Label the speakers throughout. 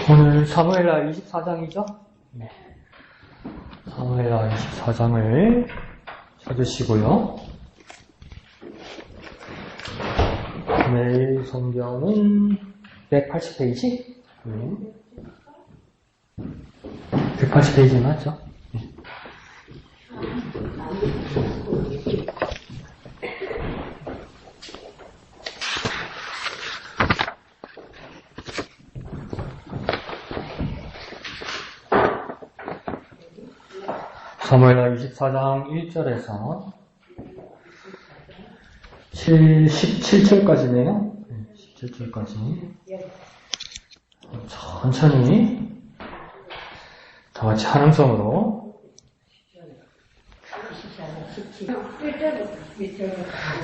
Speaker 1: 오늘 사무엘하 24장이죠? 네. 사무엘하 24장을 찾으시고요. 매일 성경은 180페이지? 180페이지 맞죠? 네. 사무엘하 24장 1절에서 17절까지네요. 17절까지. 천천히 다 같이 한 음성으로.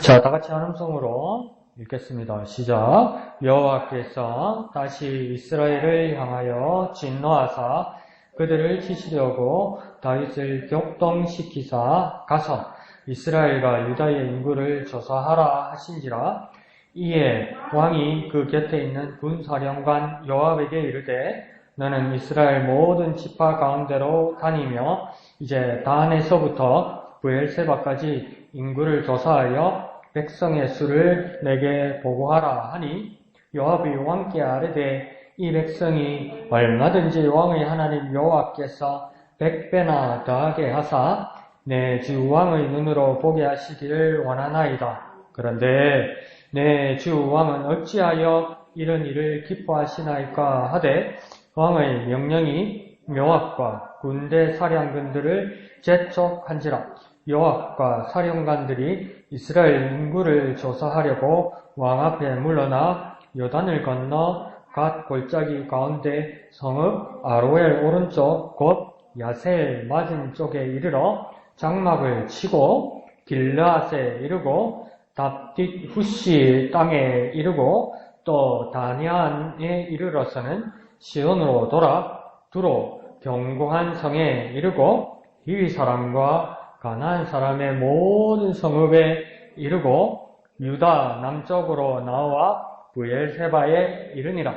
Speaker 1: 자, 다 같이 한 음성으로 읽겠습니다. 시작. 여호와께서 다시 이스라엘을 향하여 진노하사 그들을 치시려고 다윗을 격동시키사 가서 이스라엘과 유다의 인구를 조사하라 하신지라. 이에 왕이 그 곁에 있는 군사령관 요압에게 이르되 너는 이스라엘 모든 지파 가운데로 다니며 이제 단에서부터 브엘세바까지 인구를 조사하여 백성의 수를 내게 보고하라 하니 요압이 왕께 아뢰되 이 백성이 얼마든지 왕의 하나님 여호와께서 100배나 더하게 하사 내 주 왕의 눈으로 보게 하시기를 원하나이다. 그런데 내 주 왕은 어찌하여 이런 일을 기뻐하시나이까 하되 왕의 명령이 요압과 군대 사령관들을 재촉한지라. 요압과 사령관들이 이스라엘 인구를 조사하려고 왕 앞에 물러나 요단을 건너 갓 골짜기 가운데 성읍 아로엘 오른쪽 곧 야셀 맞은 쪽에 이르러 장막을 치고 길르앗에 이르고 답딧 후시 땅에 이르고 또 다니안에 이르러서는 시온으로 돌아 두로 견고한 성에 이르고 히위 사람과 가나안 사람의 모든 성읍에 이르고 유다 남쪽으로 나와 브엘세바에 이르니라.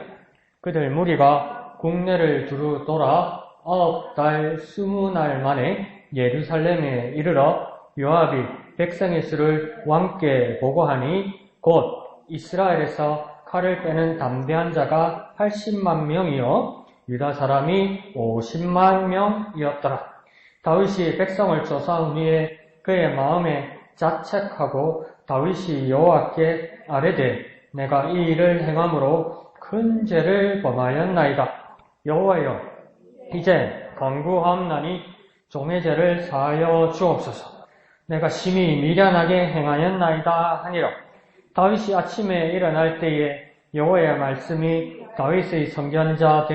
Speaker 1: 그들 무리가 국내를 두루 돌아 9달 20날 만에 예루살렘에 이르러 요압이 백성의 수를 왕께 보고하니 곧 이스라엘에서 칼을 빼는 담대한 자가 80만 명이요 유다 사람이 50만 명이었더라. 다윗이 백성을 조사한 후에 그의 마음에 자책하고 다윗이 여호와께 아뢰되 내가 이 일을 행함으로 큰 죄를 범하였나이다. 여호와여, 이제 간구하옵나니 종의 죄를 사하여 주옵소서. 내가 심히 미련하게 행하였나이다 하니라. 다윗이 아침에 일어날 때에 여호와의 말씀이 다윗의 선견자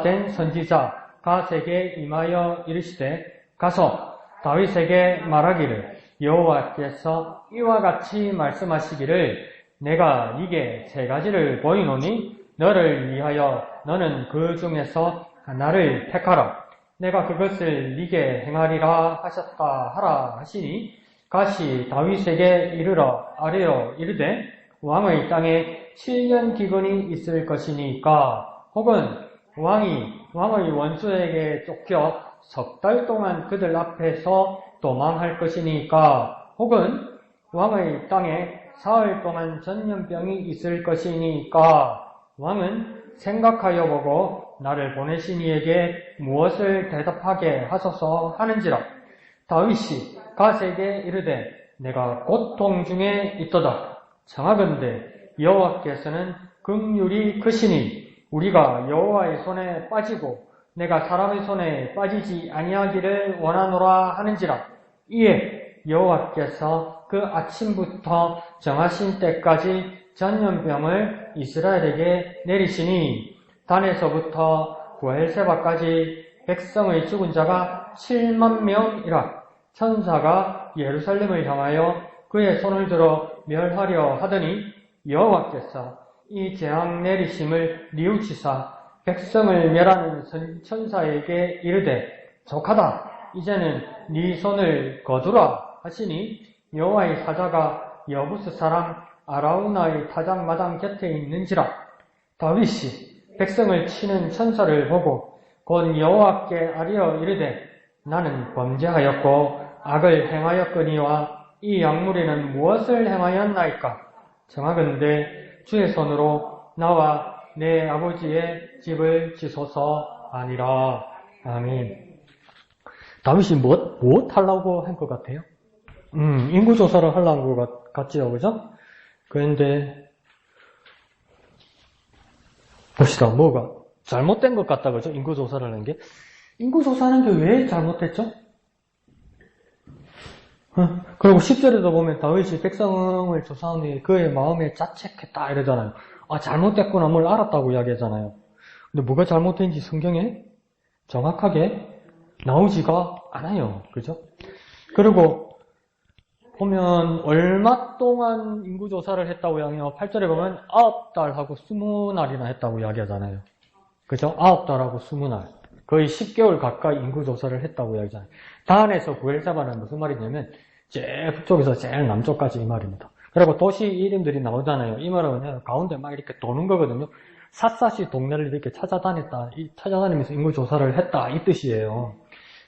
Speaker 1: 된 선지자 갓에게 임하여 이르시되 가서 다윗에게 말하기를 여호와께서 이와 같이 말씀하시기를 내가 네게 세 가지를 보이노니 너를 위하여 너는 그 중에서 하나를 택하라. 내가 그것을 네게 행하리라 하셨다 하라 하시니 갓이 다윗에게 이르러 아뢰어 이르되 왕의 땅에 7년 기근이 있을 것이니까 혹은 왕이 왕의 원수에게 쫓겨 석 달 동안 그들 앞에서 도망할 것이니까 혹은 왕의 땅에 사흘 동안 전염병이 있을 것이니까 왕은 생각하여 보고 나를 보내신 이에게 무엇을 대답하게 하소서 하는지라. 다윗이 갓에게 이르되 내가 고통 중에 있도다. 청하건대 여호와께서는 긍휼이 크시니 우리가 여호와의 손에 빠지고 내가 사람의 손에 빠지지 아니하기를 원하노라 하는지라. 이에 여호와께서 그 아침부터 정하신 때까지 전염병을 이스라엘에게 내리시니 단에서부터 브엘세바까지 백성의 죽은 자가 7만 명이라. 천사가 예루살렘을 향하여 그의 손을 들어 멸하려 하더니 여호와께서 이 재앙 내리심을 뉘우치사 백성을 멸하는 천사에게 이르되 족하다. 이제는 네 손을 거두라 하시니 여호와의 사자가 여부스 사람 아라우나의 타작마당 곁에 있는지라. 다윗이 백성을 치는 천사를 보고 곧 여호와께 아뢰어 이르되 나는 범죄하였고 악을 행하였거니와 이 약물이는 무엇을 행하였나이까? 정하건대 주의 손으로 나와 내 아버지의 집을 지소서 아니라. 아멘. 다윗이 무엇 하려고 한 것 같아요? 인구조사를 하려는 것 같지요, 그죠? 그런데, 봅시다, 뭐가 잘못된 것 같다, 그죠? 인구조사를 하는 게. 인구조사하는 게 왜 잘못됐죠? 그리고 10절에도 보면 다윗이 백성을 조사하니 그의 마음에 자책했다 이러잖아요. 아, 잘못됐구나, 뭘 알았다고 이야기하잖아요. 근데 뭐가 잘못된지 성경에 정확하게 나오지가 않아요. 그죠? 그리고 보면 얼마 동안 인구조사를 했다고 이야기해요. 8절에 보면 9달하고 20날이나 했다고 이야기하잖아요. 그죠? 9달하고 20날. 거의 10개월 가까이 인구조사를 했다고 이야기하잖아요. 단에서 부엘세바는 무슨 말이냐면 제일 북쪽에서 제일 남쪽까지 이 말입니다. 그리고 도시 이름들이 나오잖아요. 이 말은 그냥 가운데 막 이렇게 도는 거거든요. 샅샅이 동네를 이렇게 찾아다니면서 인구조사를 했다 이 뜻이에요.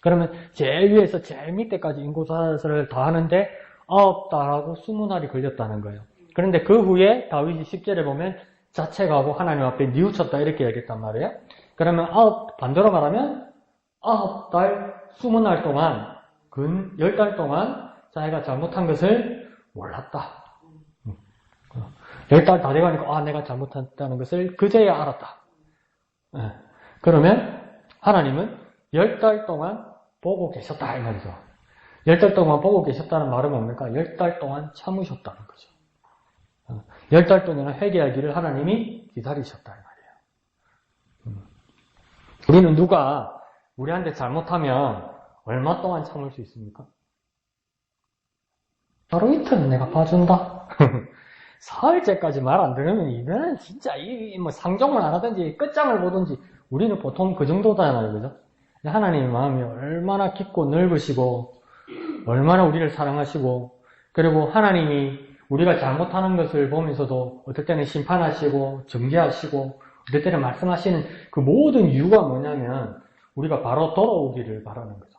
Speaker 1: 그러면 제일 위에서 제일 밑에까지 인구조사를 다 하는데 9달하고 20날이 걸렸다는 거예요. 그런데 그 후에 다윗이 10절에 보면 자책하고 하나님 앞에 뉘우쳤다 이렇게 얘기했단 말이에요. 그러면 반대로 말하면 9달 20날 동안 근 10달 동안 자기가 잘못한 것을 몰랐다. 10달 다 돼가니까 내가 잘못했다는 것을 그제야 알았다. 그러면 하나님은 10달 동안 보고 계셨다 이 말이죠. 10달 동안 보고 계셨다는 말은 뭡니까? 10달 동안 참으셨다는 거죠. 10달 동안 회개하기를 하나님이 기다리셨다 이 말이에요. 우리는 누가 우리한테 잘못하면 얼마 동안 참을 수 있습니까? 하루 이틀은 내가 봐준다. 사흘째까지 말 안 들으면 이거는 진짜 뭐 상종을 안 하든지 끝장을 보든지 우리는 보통 그 정도잖아요, 그죠? 하나님의 마음이 얼마나 깊고 넓으시고 얼마나 우리를 사랑하시고 그리고 하나님이 우리가 잘못하는 것을 보면서도 어떨 때는 심판하시고 정죄하시고 어떨 때는 말씀하시는 그 모든 이유가 뭐냐면 우리가 바로 돌아오기를 바라는 거죠.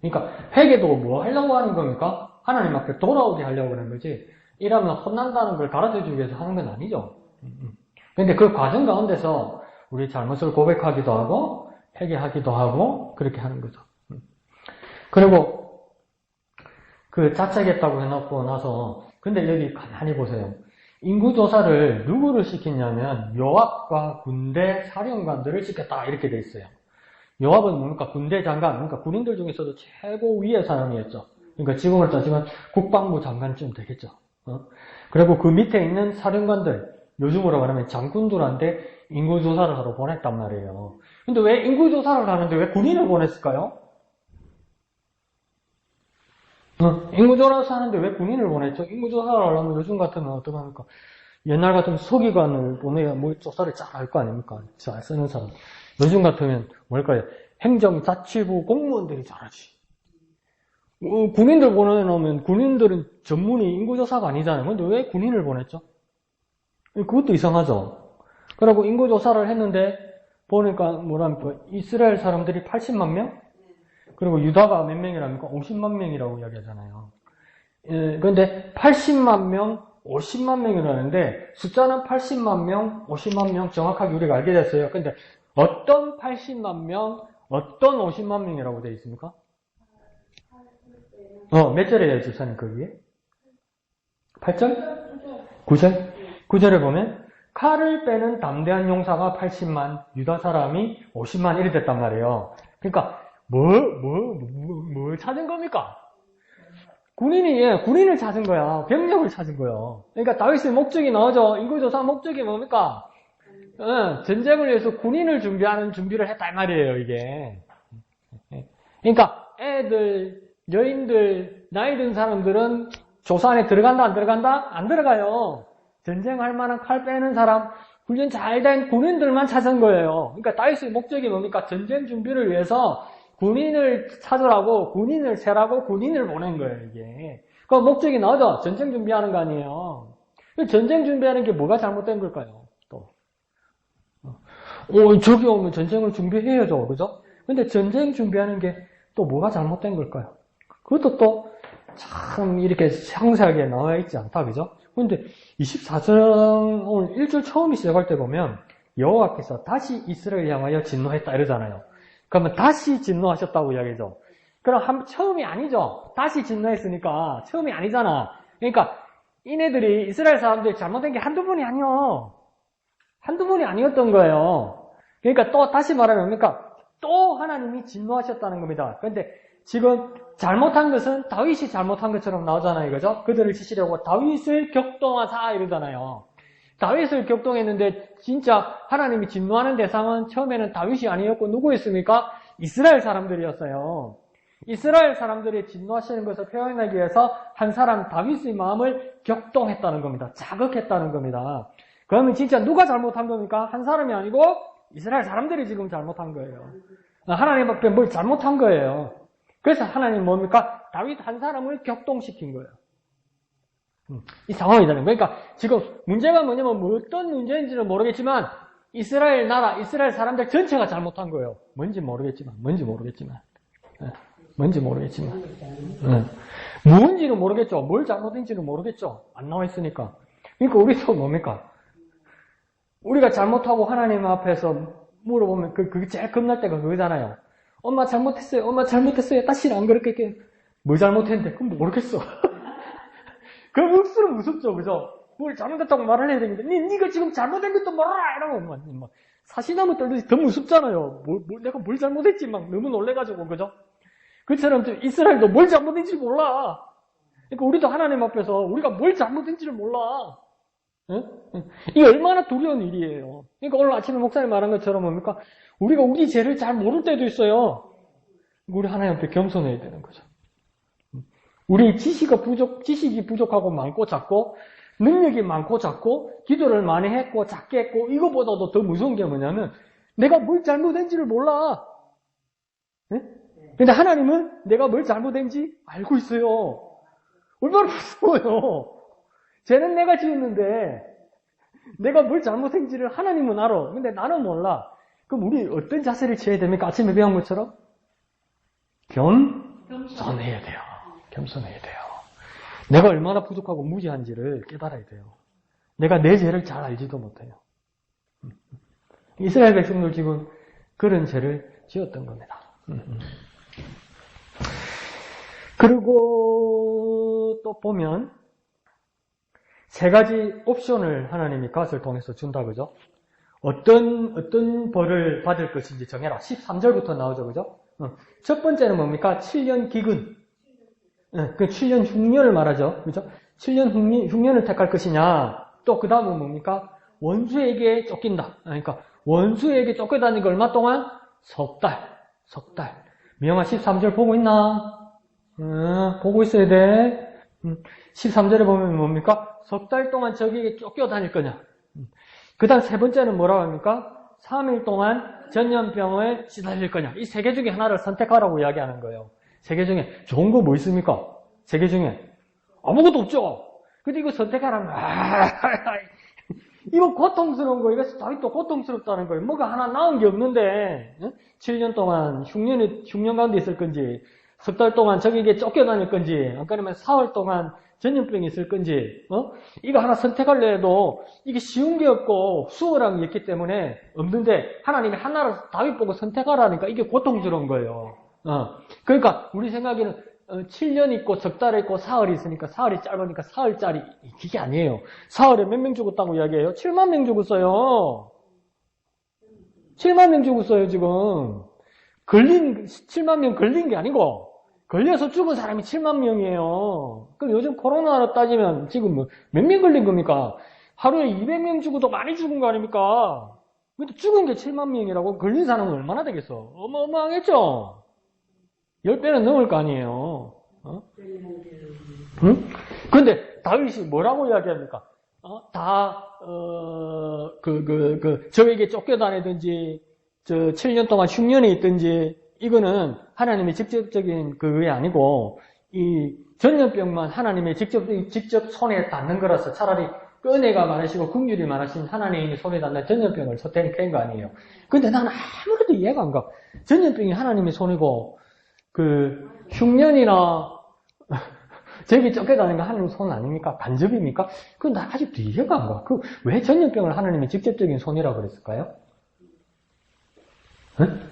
Speaker 1: 그러니까 회개도 뭐 하려고 하는 겁니까? 하나님 앞에 돌아오게 하려고 하는 거지 이러면 혼난다는 걸 가르쳐주기 위해서 하는 건 아니죠. 그런데 그 과정 가운데서 우리 잘못을 고백하기도 하고 회개하기도 하고 그렇게 하는 거죠. 그리고 그 자책했다고 해놓고 나서 근데 여기 가만히 보세요. 인구조사를 누구를 시켰냐면 요압과 군대 사령관들을 시켰다 이렇게 돼 있어요. 요압은 뭡니까? 군대 장관, 그러니까 군인들 중에서도 최고 위의 사람이었죠. 그러니까 지금으로 따지면 국방부 장관쯤 되겠죠. 그리고 그 밑에 있는 사령관들, 요즘으로 말하면 장군들한테 인구조사를 하러 보냈단 말이에요. 근데 왜 인구조사를 하는데 왜 군인을 보냈을까요? 인구조사를 하는데 왜 군인을 보냈죠? 인구조사를 하려면 요즘 같으면 어떡합니까? 옛날 같으면 서기관을 보내야 뭐 조사를 잘 할 거 아닙니까? 잘 쓰는 사람. 요즘 같으면 뭘까요? 행정자치부 공무원들이 잘하지. 군인들 보내놓으면 군인들은 전문이 인구조사가 아니잖아요. 근데 왜 군인을 보냈죠? 그것도 이상하죠. 그리고 인구조사를 했는데 보니까 뭐랍니까? 이스라엘 사람들이 80만 명? 그리고 유다가 몇 명이랍니까? 50만 명이라고 이야기하잖아요. 그런데 80만 명, 50만 명이라는데 숫자는 80만 명, 50만 명 정확하게 우리가 알게 됐어요. 근데 어떤 80만 명, 어떤 50만 명이라고 되어 있습니까? 몇 절이에요, 집사님, 거기에? 8절? 9절? 9절에 보면, 칼을 빼는 담대한 용사가 80만, 유다 사람이 50만 이래 됐단 말이에요. 그러니까, 뭘 찾은 겁니까? 군인을 찾은 거야. 병력을 찾은 거야. 그러니까 다윗의 목적이 나오죠. 인구조사 목적이 뭡니까? 전쟁을 위해서 군인을 준비하는 준비를 했단 말이에요, 이게. 그러니까, 애들, 여인들, 나이 든 사람들은 조사 안에 들어간다, 안 들어간다? 안 들어가요. 전쟁할 만한 칼 빼는 사람, 훈련 잘 된 군인들만 찾은 거예요. 그러니까 다윗의 목적이 뭡니까? 전쟁 준비를 위해서 군인을 찾으라고, 군인을 세라고 군인을 보낸 거예요, 이게. 그 목적이 나오죠? 전쟁 준비하는 거 아니에요. 전쟁 준비하는 게 뭐가 잘못된 걸까요? 또. 적이 오면 전쟁을 준비해야죠. 그죠? 근데 전쟁 준비하는 게 또 뭐가 잘못된 걸까요? 그것도 또 참 이렇게 상세하게 나와 있지 않다. 그죠? 근데 24장 오늘 1절 처음이 시작할 때 보면 여호와께서 다시 이스라엘 향하여 진노했다 이러잖아요. 그러면 다시 진노하셨다고 이야기죠. 그럼 처음이 아니죠. 다시 진노했으니까 처음이 아니잖아. 그러니까 이네들이 이스라엘 사람들이 잘못된 게 한두 번이 아니요. 한두 번이 아니었던 거예요. 그러니까 또 다시 말하면 그러니까 또 하나님이 진노하셨다는 겁니다. 그런데 지금 잘못한 것은 다윗이 잘못한 것처럼 나오잖아요. 그죠? 그들을 치시려고 다윗을 격동하사 이러잖아요. 다윗을 격동했는데 진짜 하나님이 진노하는 대상은 처음에는 다윗이 아니었고 누구였습니까? 이스라엘 사람들이었어요. 이스라엘 사람들이 진노하시는 것을 표현하기 위해서 한 사람 다윗의 마음을 격동했다는 겁니다. 자극했다는 겁니다. 그러면 진짜 누가 잘못한 겁니까? 한 사람이 아니고 이스라엘 사람들이 지금 잘못한 거예요. 하나님 앞에 뭘 잘못한 거예요. 그래서 하나님 뭡니까? 다윗 한 사람을 격동시킨 거예요. 이 상황이잖아요. 그러니까 지금 문제가 뭐냐면 어떤 문제인지는 모르겠지만 이스라엘 나라, 이스라엘 사람들 전체가 잘못한 거예요. 뭔지 모르겠지만. 무언지는 모르겠죠. 뭘 잘못했는지는 모르겠죠. 안 나와 있으니까. 그러니까 우리도 뭡니까? 우리가 잘못하고 하나님 앞에서 물어보면 그게 제일 겁날 때가 그거잖아요. 엄마 잘못했어요. 다시는 안 그렇게 뭐 잘못했는데 그럼 모르겠어. 그럼 억수로 무섭죠, 그죠? 뭘 잘못했다고 말을 해야 되는데 네가 지금 잘못된 것도 몰라 이러면 막 사시나무 떨듯이 더 무섭잖아요. 내가 뭘 잘못했지 막 너무 놀래가지고 그죠? 그처럼 이스라엘도 뭘 잘못했는지 몰라. 그러니까 우리도 하나님 앞에서 우리가 뭘 잘못했는지를 몰라. 응? 이게 얼마나 두려운 일이에요. 그러니까 오늘 아침에 목사님 말한 것처럼 뭡니까? 우리가 우리 죄를 잘 모를 때도 있어요. 우리 하나님 앞에 겸손해야 되는 거죠. 우리 지식이 부족하고 많고 작고, 능력이 많고 작고, 기도를 많이 했고 작게 했고, 이거보다도 더 무서운 게 뭐냐면, 내가 뭘 잘못했는지를 몰라. 근데 하나님은 내가 뭘 잘못했는지 알고 있어요. 얼마나 무서워요. 죄는 내가 지었는데, 내가 뭘 잘못했는지를 하나님은 알아. 근데 나는 몰라. 그럼 우리 어떤 자세를 취해야 됩니까? 아침에 배운 것처럼? 겸손해야 돼요. 겸손해야 돼요. 내가 얼마나 부족하고 무지한지를 깨달아야 돼요. 내가 내 죄를 잘 알지도 못해요. 이스라엘 백성들 지금 그런 죄를 지었던 겁니다. 그리고 또 보면 세 가지 옵션을 하나님이 갓을 통해서 준다, 그죠? 어떤 벌을 받을 것인지 정해라. 13절부터 나오죠, 그죠? 첫 번째는 뭡니까? 7년 기근. 그 7년 흉년을 말하죠, 그죠? 7년 흉년을 택할 것이냐. 또 그 다음은 뭡니까? 원수에게 쫓긴다. 그러니까 원수에게 쫓겨다니는 게 얼마 동안? 석 달. 미영아 13절 보고 있나? 보고 있어야 돼. 13절에 보면 뭡니까? 석 달 동안 저기에 쫓겨다닐 거냐. 그 다음 세 번째는 뭐라고 합니까? 3일 동안 전염병에 시달릴 거냐. 이 세 개 중에 하나를 선택하라고 이야기하는 거예요. 세 개 중에 좋은 거 뭐 있습니까? 세 개 중에 아무것도 없죠. 근데 이거 선택하라면 이거 고통스러운 거, 이거 다윗도 고통스럽다는 거예요. 뭐가 하나 나은 게 없는데 7년 동안 흉년 가운데 있을 건지, 석 달 동안 저기에 쫓겨다닐 건지, 아니면 4월 동안 전염병이 있을 건지, 이거 하나 선택하려 해도 이게 쉬운 게 없고 수월한 게 있기 때문에 없는데 하나님이 하나를 다윗 보고 선택하라니까 이게 고통스러운 거예요. 그러니까 우리 생각에는 7년 있고 석 달 있고 사흘이 있으니까 사흘이 짧으니까 사흘짜리 이게 아니에요. 사흘에 몇 명 죽었다고 이야기해요? 7만 명 죽었어요. 7만 명 죽었어요 지금. 7만 명 걸린 게 아니고 걸려서 죽은 사람이 7만 명이에요. 그럼 요즘 코로나로 따지면 지금 몇 명 걸린 겁니까? 하루에 200명 죽어도 많이 죽은 거 아닙니까? 근데 죽은 게 7만 명이라고 걸린 사람은 얼마나 되겠어? 어마어마하겠죠? 10배는 넘을 거 아니에요. 그런데 다윗이 뭐라고 이야기합니까? 저에게 쫓겨다니든지, 7년 동안 흉년이 있든지, 이거는 하나님의 직접적인 그게 아니고, 이 전염병만 하나님의 직접 손에 닿는 거라서 차라리 그 은혜가 많으시고 긍휼이 많으신 하나님이 손에다 내 전염병을 선택한 거 아니에요. 근데 나는 아무래도 이해가 안 가. 전염병이 하나님의 손이고 그 흉년이나 저기 쫓겨다니는 거 하나님 손 아닙니까? 간접입니까? 그건 나 아직도 이해가 안 가. 왜 전염병을 하나님이 직접적인 손이라고 그랬을까요?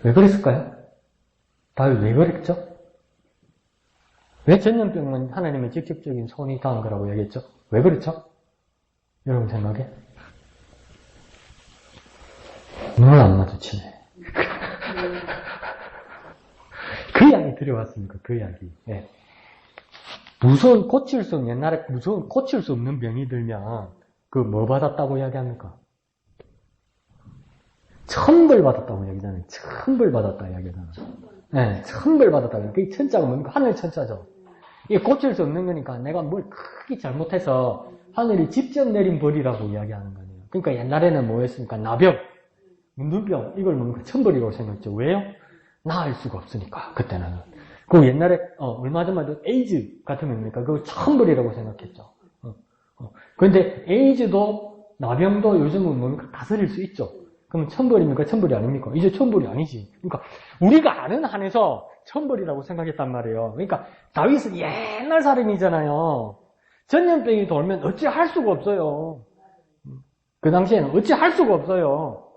Speaker 1: 왜 그랬을까요? 다윗 왜 그랬죠? 왜 전염병은 하나님의 직접적인 손이 닿은 거라고 얘기했죠? 왜 그렇죠? 여러분 생각에? 눈을 안 마주치네. 그 이야기 들어왔습니까? 그 이야기. 네. 무서운 옛날에 무서운 고칠 수 없는 병이 들면, 뭐 받았다고 이야기합니까? 천벌 받았다고 이야기잖아요. 천벌 받았다 이야기잖아요. 네, 천벌 받았다. 그 천자가 뭡니까? 하늘 천자죠. 이게 고칠 수 없는 거니까 내가 뭘 크게 잘못해서 하늘이 직접 내린 벌이라고 이야기하는 거예요. 그러니까 옛날에는 뭐였습니까? 나병, 눈병, 이걸 뭡니까? 천벌이라고 생각했죠. 왜요? 나을 수가 없으니까, 그때는. 그 옛날에, 얼마 전만 해도 에이즈 같은 겁니까? 그걸 천벌이라고 생각했죠. 그런데 에이즈도, 나병도 요즘은 뭡니까? 다스릴 수 있죠. 그럼 천벌입니까? 천벌이 아닙니까? 이제 천벌이 아니지. 그러니까, 우리가 아는 한에서 천벌이라고 생각했단 말이에요. 그러니까, 다윗은 옛날 사람이잖아요. 전염병이 돌면 어찌 할 수가 없어요. 그 당시에는 어찌 할 수가 없어요.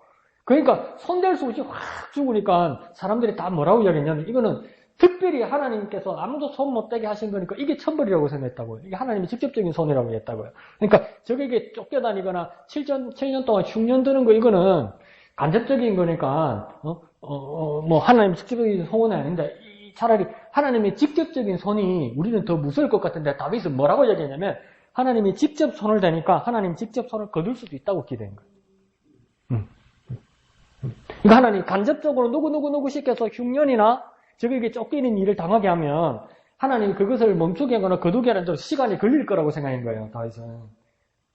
Speaker 1: 그러니까 손댈 수 없이 확 죽으니까 사람들이 다 뭐라고 이야기했냐면 이거는 특별히 하나님께서 아무도 손 못 대게 하신 거니까 이게 천벌이라고 생각했다고요. 이게 하나님의 직접적인 손이라고 했다고요. 그러니까 적에게 쫓겨다니거나 7년 동안 흉년 드는 거 이거는 간접적인 거니까 뭐 하나님의 직접적인 손은 아닌데 차라리 하나님의 직접적인 손이 우리는 더 무서울 것 같은데 다윗은 뭐라고 얘기했냐면 하나님이 직접 손을 대니까 하나님 직접 손을 거둘 수도 있다고 기대한 거예요. 그러니까 하나님 간접적으로 누구 시켜서 흉년이나 적에게 쫓기는 일을 당하게 하면 하나님이 그것을 멈추게 하거나 거두게 하는 시간이 걸릴 거라고 생각한 거예요. 다윗은.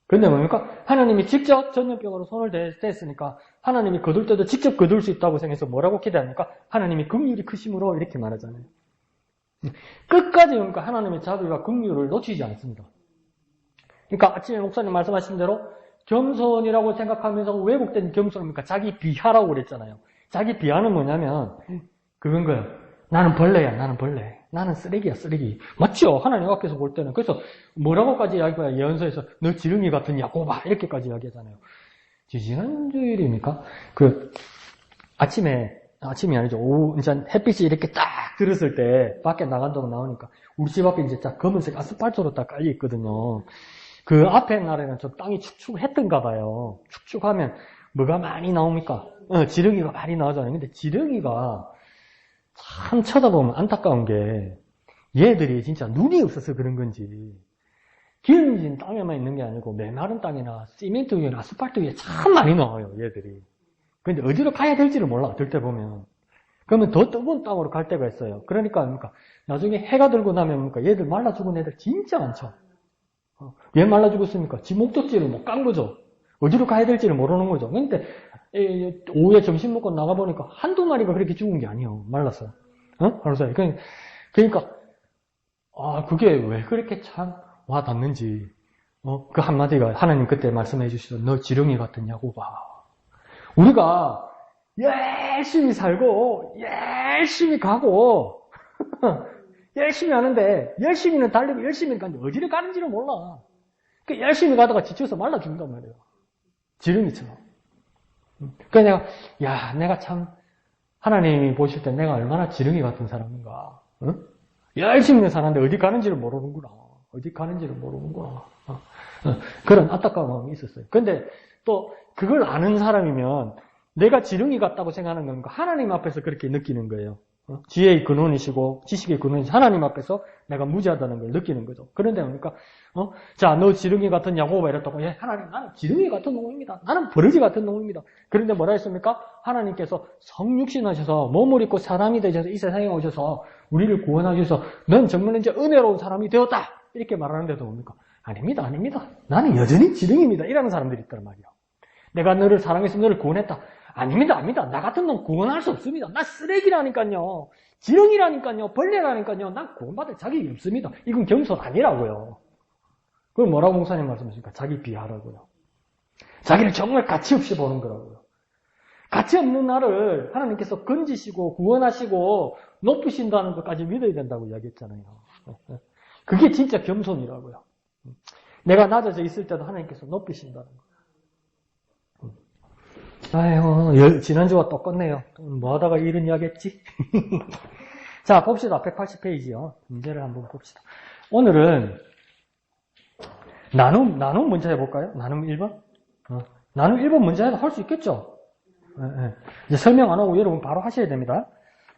Speaker 1: 그런데 뭡니까? 하나님이 직접 전염병으로 손을 댔으니까 하나님이 거둘 때도 직접 거둘 수 있다고 생각해서 뭐라고 기대합니까? 하나님이 긍휼이 크심으로 이렇게 말하잖아요. 끝까지 그러니까 하나님의 자비와 긍휼을 놓치지 않습니다. 그러니까 아침에 목사님 말씀하신 대로 겸손이라고 생각하면서 왜곡된 겸손입니까? 자기 비하라고 그랬잖아요. 자기 비하는 뭐냐면 그건 거예요. 나는 벌레야, 나는 벌레. 나는 쓰레기야, 쓰레기. 맞죠? 하나님 앞에서 볼 때는. 그래서 뭐라고까지 이야기해요? 예언서에서 너 지렁이 같은 야곱아 이렇게까지 이야기하잖아요. 지난주일입니까? 아침이 아니죠. 오후 이제 햇빛이 이렇게 딱 들었을 때 밖에 나간다고 나오니까 우리 집 앞에 이제 딱 검은색 아스팔트로 딱 깔려 있거든요. 그 앞에 날에는 좀 땅이 축축했던가 봐요. 축축하면 뭐가 많이 나옵니까? 지렁이가 많이 나오잖아요. 근데 지렁이가 참 쳐다보면 안타까운 게 얘들이 진짜 눈이 없어서 그런 건지 기름진 땅에만 있는 게 아니고 메마른 땅이나 시멘트 위나 아스팔트 위에 참 많이 나와요. 얘들이. 근데 어디로 가야 될지를 몰라. 들 때 보면. 그러면 더 뜨거운 땅으로 갈 때가 있어요. 그러니까 나중에 해가 들고 나면 얘들 말라 죽은 애들 진짜 많죠. 왜 말라 죽었습니까? 지 목적지를 못 간 거죠. 어디로 가야 될지를 모르는 거죠. 근데 오후에 점심 먹고 나가보니까 한두 마리가 그렇게 죽은 게 아니에요. 말랐어요. 알았어요. 그러니까 그게 왜 그렇게 참 와닿는지 그 한마디가 하나님 그때 말씀해 주시던 너 지렁이 같은 야곱아. 우리가 열심히 살고 열심히 가고 열심히 하는데 열심히는 달리고 열심히 가는데 어디를 가는지를 몰라. 그러니까 열심히 가다가 지쳐서 말라 죽는단 말이에요. 지렁이처럼. 그러니까 내가 참 하나님이 보실 때 내가 얼마나 지렁이 같은 사람인가. 열심히 사는데 어디 가는지를 모르는구나. 어디 가는지를 모르는구나. 그런 안타까운 마음이 있었어요. 근데 또 그걸 아는 사람이면 내가 지렁이 같다고 생각하는 건가? 하나님 앞에서 그렇게 느끼는 거예요. 지혜의 근원이시고 지식의 근원이시고 하나님 앞에서 내가 무지하다는 걸 느끼는 거죠. 그런데 뭡니까? 자, 너 지렁이 같은 야곱아 이랬다고. 하나님, 나는 지렁이 같은 놈입니다. 나는 버러지 같은 놈입니다. 그런데 뭐라 했습니까? 하나님께서 성육신 하셔서 몸을 입고 사람이 되셔서 이 세상에 오셔서 우리를 구원하셔서 넌 정말 이제 은혜로운 사람이 되었다. 이렇게 말하는데도 뭡니까? 아닙니다, 아닙니다. 나는 여전히 지렁이입니다. 이라는 사람들이 있단 말이에요. 내가 너를 사랑해서 너를 구원했다. 아닙니다, 아닙니다. 나 같은 놈 구원할 수 없습니다. 나 쓰레기라니까요. 지렁이라니까요. 벌레라니까요. 난 구원받을 자격이 없습니다. 이건 겸손 아니라고요. 그걸 뭐라고 목사님 말씀하십니까? 자기 비하라고요. 자기를 정말 가치 없이 보는 거라고요. 가치 없는 나를 하나님께서 건지시고 구원하시고 높이신다는 것까지 믿어야 된다고 이야기했잖아요. 그게 진짜 겸손이라고요. 내가 낮아져 있을 때도 하나님께서 높이신다는 거예요. 아유, 지난주와 똑같네요. 뭐 하다가 이런 이야기 했지? 자, 봅시다. 180페이지요. 문제를 한번 봅시다. 오늘은 나눔 문제 해볼까요? 나눔 1번? 나눔 1번 문제 해도 할 수 있겠죠? 이제 설명 안 하고 여러분 바로 하셔야 됩니다.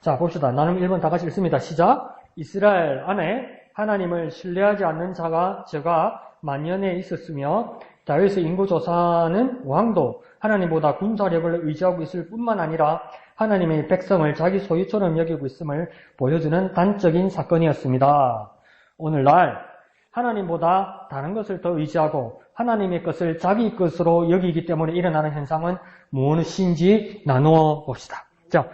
Speaker 1: 자, 봅시다. 나눔 1번 다 같이 읽습니다. 시작. 이스라엘 안에 하나님을 신뢰하지 않는 저가 만연해 있었으며 다윗의 인구조사는 왕도 하나님보다 군사력을 의지하고 있을 뿐만 아니라 하나님의 백성을 자기 소유처럼 여기고 있음을 보여주는 단적인 사건이었습니다. 오늘날 하나님보다 다른 것을 더 의지하고 하나님의 것을 자기 것으로 여기기 때문에 일어나는 현상은 무엇인지 나누어 봅시다. 자,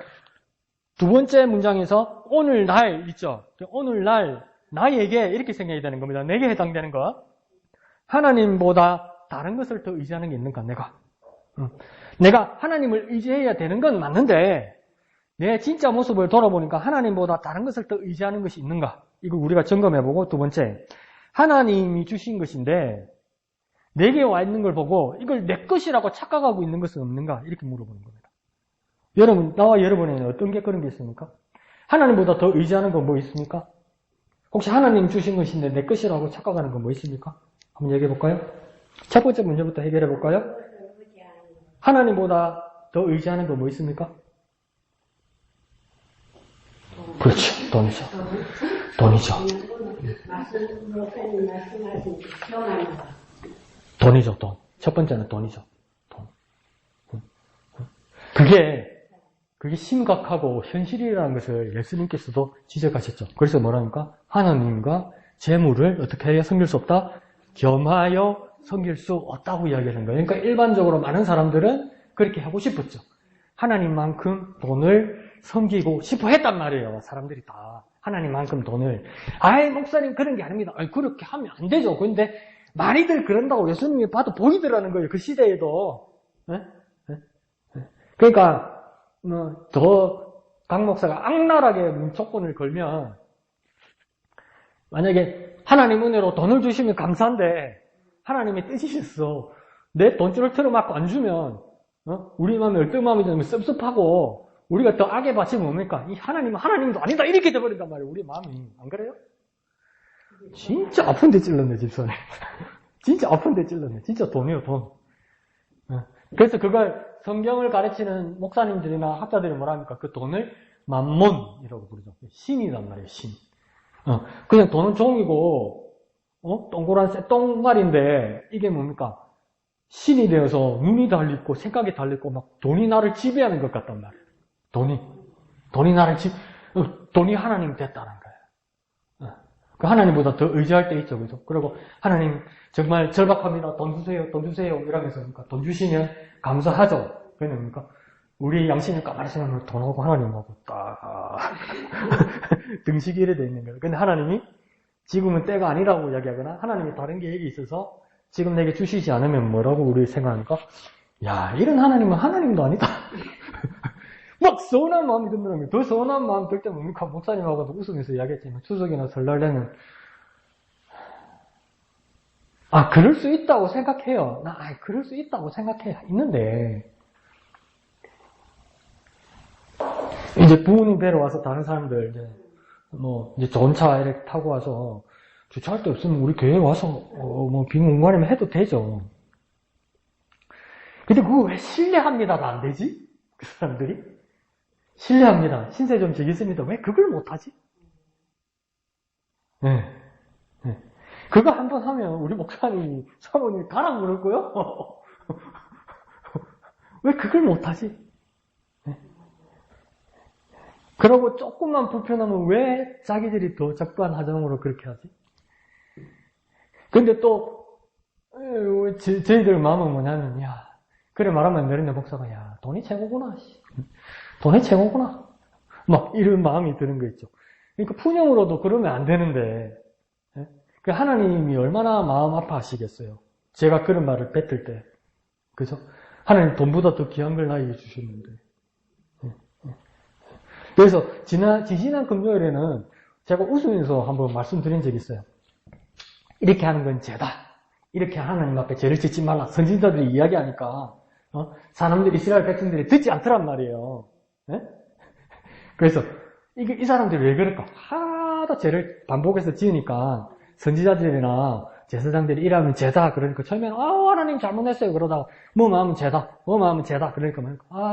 Speaker 1: 두 번째 문장에서 오늘날 있죠. 오늘날 나에게 이렇게 생각이 되는 겁니다. 내게 해당되는 것. 하나님보다 다른 것을 더 의지하는 게 있는가, 내가. 내가 하나님을 의지해야 되는 건 맞는데 내 진짜 모습을 돌아보니까 하나님보다 다른 것을 더 의지하는 것이 있는가. 이거 우리가 점검해보고, 두 번째, 하나님이 주신 것인데 내게 와 있는 걸 보고 이걸 내 것이라고 착각하고 있는 것은 없는가, 이렇게 물어보는 겁니다. 여러분, 나와 여러분에는 어떤 게 그런 게 있습니까? 하나님보다 더 의지하는 건 뭐 있습니까? 혹시 하나님 주신 것인데 내 것이라고 착각하는 건 뭐 있습니까? 한번 얘기해 볼까요? 첫 번째 문제부터 해결해 볼까요? 하나님보다 더 의지하는 건 뭐 있습니까? 그렇죠. 돈이죠. 돈이죠. 돈이죠, 돈. 첫 번째는 돈이죠. 돈. 그게 심각하고 현실이라는 것을 예수님께서도 지적하셨죠. 그래서 뭐랍니까? 하나님과 재물을 어떻게 해야 섬길 수 없다? 겸하여 섬길 수 없다고 이야기하는 거예요. 그러니까 일반적으로 많은 사람들은 그렇게 하고 싶었죠. 하나님만큼 돈을 섬기고 싶어 했단 말이에요. 사람들이 다. 하나님만큼 돈을. 아이, 목사님 그런 게 아닙니다. 아이, 그렇게 하면 안 되죠. 근데 많이들 그런다고 예수님이 봐도 보이더라는 거예요. 그 시대에도. 네? 그러니까 강 목사가 악랄하게 조건을 걸면, 만약에 하나님 은혜로 돈을 주시면 감사한데 하나님의 뜻이셨어. 내 돈줄을 틀어막고 안 주면 우리 마음이 얼뜬마음이 되면 섭섭하고 우리가 더 악에 바치면 뭡니까? 이 하나님은 하나님도 아니다, 이렇게 돼버린단 말이에요. 우리 마음이. 안 그래요? 진짜 아픈데 찔렀네, 집사님. 진짜 아픈데 찔렀네. 진짜 돈이에요, 돈. 그래서 그걸 성경을 가르치는 목사님들이나 학자들이 뭐라 합니까? 그 돈을 만몬이라고 부르죠. 신이란 말이에요, 신. 그냥 돈은 종이고, 동그란 쇳덩말인데, 이게 뭡니까? 신이 되어서 눈이 달리고, 생각이 달리고, 막 돈이 나를 지배하는 것 같단 말이에요. 돈이 나를 돈이 하나님 됐다는 거예요. 그 하나님보다 더 의지할 때 있죠, 그죠? 그리고 하나님 정말 절박합니다. 돈 주세요. 이러면서, 그러니까 돈 주시면 감사하죠. 그러니까 우리 양심이 가만히 생각하면 돈하고 하나님하고 딱 등식이 이래 돼 있는 거예요. 근데 하나님이 지금은 때가 아니라고 이야기하거나 하나님이 다른 계획이 있어서 지금 내게 주시지 않으면 뭐라고 우리 생각하니까, 야, 이런 하나님은 하나님도 아니다. 막 서운한 마음이 든다는 거예요. 더 서운한 마음 들 때 뭡니까? 목사님하고도 웃으면서 이야기했지만 추석이나 설날에는 그럴 수 있다고 생각해요. 그럴 수 있다고 생각해. 있는데 이제 부모님 뵈러 와서 다른 사람들 이제 좋은 차 이렇게 타고 와서 주차할 데 없으면 우리 교회에 와서 빈 공간이면 해도 되죠. 근데 그거 왜 신뢰합니다도 안 되지? 그 사람들이? 신뢰합니다. 신세 좀 지겠습니다. 왜 그걸 못하지? 네. 그거 한번 하면 우리 목사님이, 사모님이 가라 그럴 거요? 왜 그걸 못하지? 네. 그러고 조금만 불편하면 왜 자기들이 더 적반하장으로 그렇게 하지? 근데 또 저희들 마음은 뭐냐면, 그래 말하면 내린다 목사가, 돈이 최고구나. 돈이 최고구나. 막 이런 마음이 드는 거 있죠. 그러니까 푸념으로도 그러면 안 되는데, 하나님이 얼마나 마음 아파하시겠어요. 제가 그런 말을 뱉을 때. 그죠? 하나님 돈보다 더 귀한 걸 나에게 주셨는데. 그래서 지지난 금요일에는 제가 웃으면서 한번 말씀드린 적이 있어요. 이렇게 하는 건 죄다. 이렇게 하나님 앞에 죄를 짓지 말라. 선지자들이 이야기하니까 사람들이 이스라엘 백성들이 듣지 않더란 말이에요. 네? 그래서 이 사람들이 왜 그럴까? 하도 죄를 반복해서 지으니까 선지자들이나 제사장들이 이러면 죄다. 그러니까 처음에는 하나님 잘못했어요. 그러다가 뭐만 하면 죄다. 뭐만 하면 죄다. 그러니까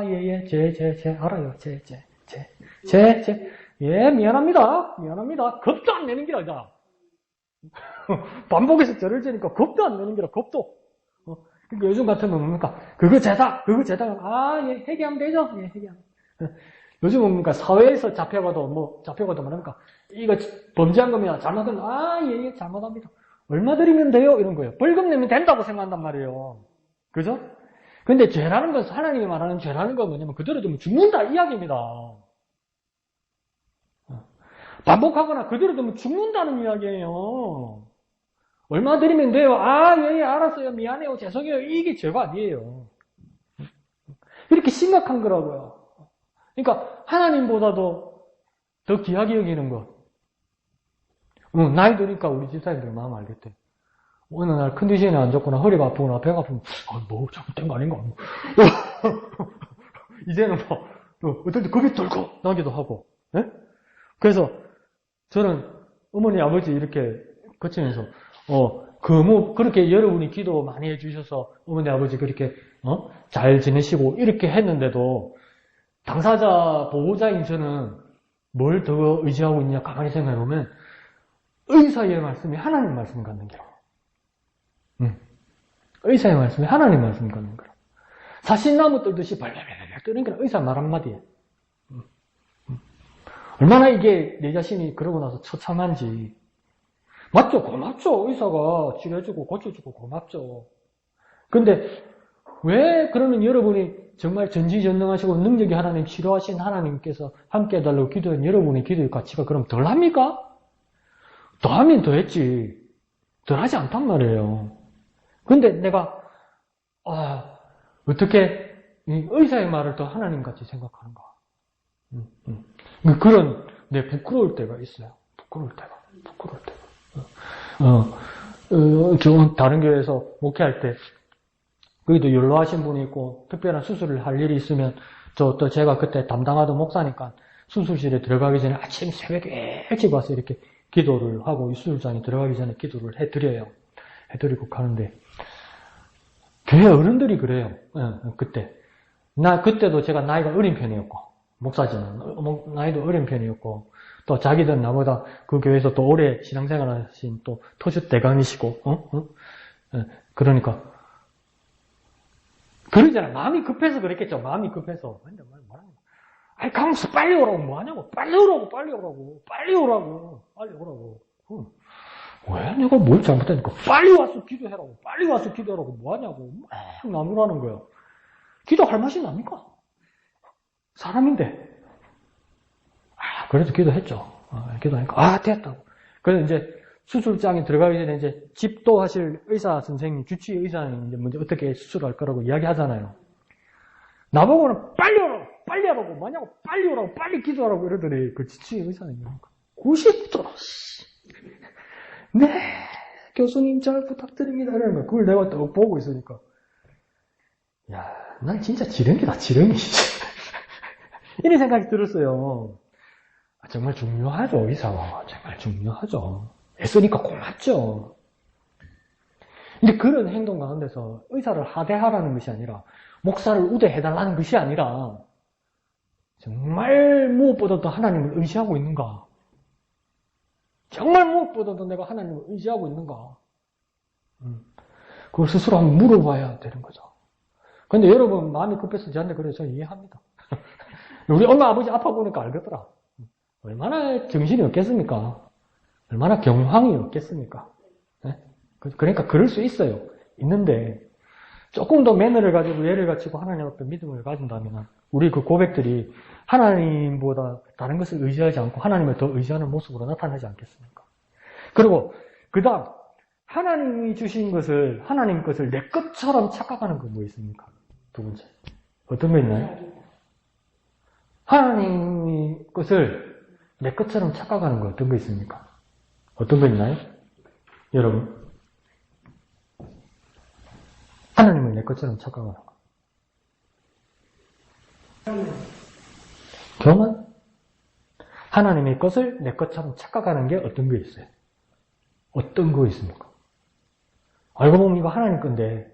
Speaker 1: 예, 죄 알아요. 죄. 예, 미안합니다. 겁도 안 내는 기라, 자. 반복해서 죄를 지니까 겁도 안 내는 기라, 겁도. 그러니까 요즘 같으면 뭡니까? 그거 죄다. 예, 회개하면 되죠? 예, 회개하면. 요즘 뭡니까? 사회에서 잡혀가도 뭐랍니까? 이거 범죄한 거면 잘못은, 예, 잘못합니다. 얼마 드리면 돼요? 이런 거예요. 벌금 내면 된다고 생각한단 말이에요. 그죠? 근데 죄라는 건, 하나님이 말하는 죄라는 건 뭐냐면, 그대로 두면 죽는다, 이야기입니다. 반복하거나 그대로 두면 죽는다는 이야기예요. 얼마 드리면 돼요? 예, 알았어요. 미안해요. 죄송해요. 이게 죄가 아니에요. 이렇게 심각한 거라고요. 그러니까, 하나님보다도 더 귀하게 여기는 것. 나이 드니까 우리 집사님들 마음 알겠대. 어느 날 컨디션이 안 좋거나 허리가 아프거나 배가 아프면 뭐 잘못된 거 아닌가. 이제는 어떨 때 겁이 덜컥 나기도 하고. 네? 그래서 저는 어머니 아버지 이렇게 거치면서 그렇게 여러분이 기도 많이 해주셔서 어머니 아버지 그렇게 잘 지내시고 이렇게 했는데도 당사자 보호자인 저는 뭘 더 의지하고 있냐 가만히 생각해 보면 의사의 말씀이 하나님 말씀 같는 거라. 의사의 말씀이 하나님 말씀 같는 거라. 사신나무 떨듯이 발발발 뜨는 게 의사 말 한마디에. 얼마나 이게 내 자신이 그러고 나서 처참한지. 맞죠? 고맙죠. 의사가 치료해주고 고쳐주고 고맙죠. 근데 왜 그러면 여러분이 정말 전지전능하시고 능력이 하나님 치료하신 하나님께서 함께 해달라고 기도한 여러분의 기도의 가치가 그럼 덜합니까? 더하면 더했지. 덜하지 않단 말이에요. 근데 내가 어떻게 이 의사의 말을 더 하나님같이 생각하는가. 그런 부끄러울 때가 있어요. 부끄러울 때가. 저 다른 교회에서 목회할 때 거기도 연로하신 분이 있고 특별한 수술을 할 일이 있으면 또 제가 그때 담당하던 목사니까 수술실에 들어가기 전에 아침 새벽에 일찍 와서 이렇게 기도를 하고 수술장에 들어가기 전에 기도를 해드리고 가는데 교회 어른들이 그래요. 그때도 제가 나이가 어린 편이었고 목사지만 나이도 어린 편이었고 또 자기들 나보다 그 교회에서 또 오래 신앙생활 하신 또 터줏 대감이시고 그러니까 그러잖아. 마음이 급해서 그랬겠죠. 마음이 급해서. 강수 빨리 오라고 뭐하냐고. 빨리 오라고. 왜 내가 뭘 잘못했니까 빨리 와서 기도하라고 뭐하냐고. 막 나무라는 거예요. 기도할 맛이 납니까? 사람인데. 그래도 기도했죠. 기도하니까 됐다고. 그래서 이제 수술장에 들어가기 전에 이제 집도하실 의사 선생님, 주치 의사는 이제 먼저 어떻게 수술할 거라고 이야기하잖아요. 나보고는 빨리 하라고, 뭐냐고, 빨리 기도하라고 이러더니 그 주치 의사는 90도. 네, 교수님 잘 부탁드립니다. 이러는 거. 그걸 내가 또 보고 있으니까. 난 진짜 지렁이다. 이런 생각이 들었어요. 정말 중요하죠, 의사가. 정말 중요하죠. 애쓰니까 고맙죠. 근데 그런 행동 가운데서 의사를 하대하라는 것이 아니라 목사를 우대해달라는 것이 아니라 정말 무엇보다도 하나님을 의지하고 있는가? 정말 무엇보다도 내가 하나님을 의지하고 있는가? 그걸 스스로 한번 물어봐야 되는 거죠. 근데 여러분 마음이 급해서 저한테 그래요. 저 이해합니다. 우리 엄마 아버지 아파 보니까 알겠더라. 얼마나 정신이 없겠습니까? 얼마나 경황이 없겠습니까? 네? 그러니까 그럴 수 있어요. 있는데 조금 더 매너를 가지고 예를 갖추고 하나님 앞에 믿음을 가진다면 우리 그 고백들이 하나님보다 다른 것을 의지하지 않고 하나님을 더 의지하는 모습으로 나타나지 않겠습니까? 그리고 그 다음, 하나님이 주신 것을, 하나님 것을 내 것처럼 착각하는 거 뭐 있습니까? 두 번째. 어떤 거 있나요? 하나님 것을 내 것처럼 착각하는 거 어떤 거 있습니까? 어떤 거 있나요? 여러분. 하나님을 내 것처럼 착각하는 거. 교만? 하나님의 것을 내 것처럼 착각하는 게 어떤 게 있어요? 어떤 거 있습니까? 알고 보면 이거 하나님 건데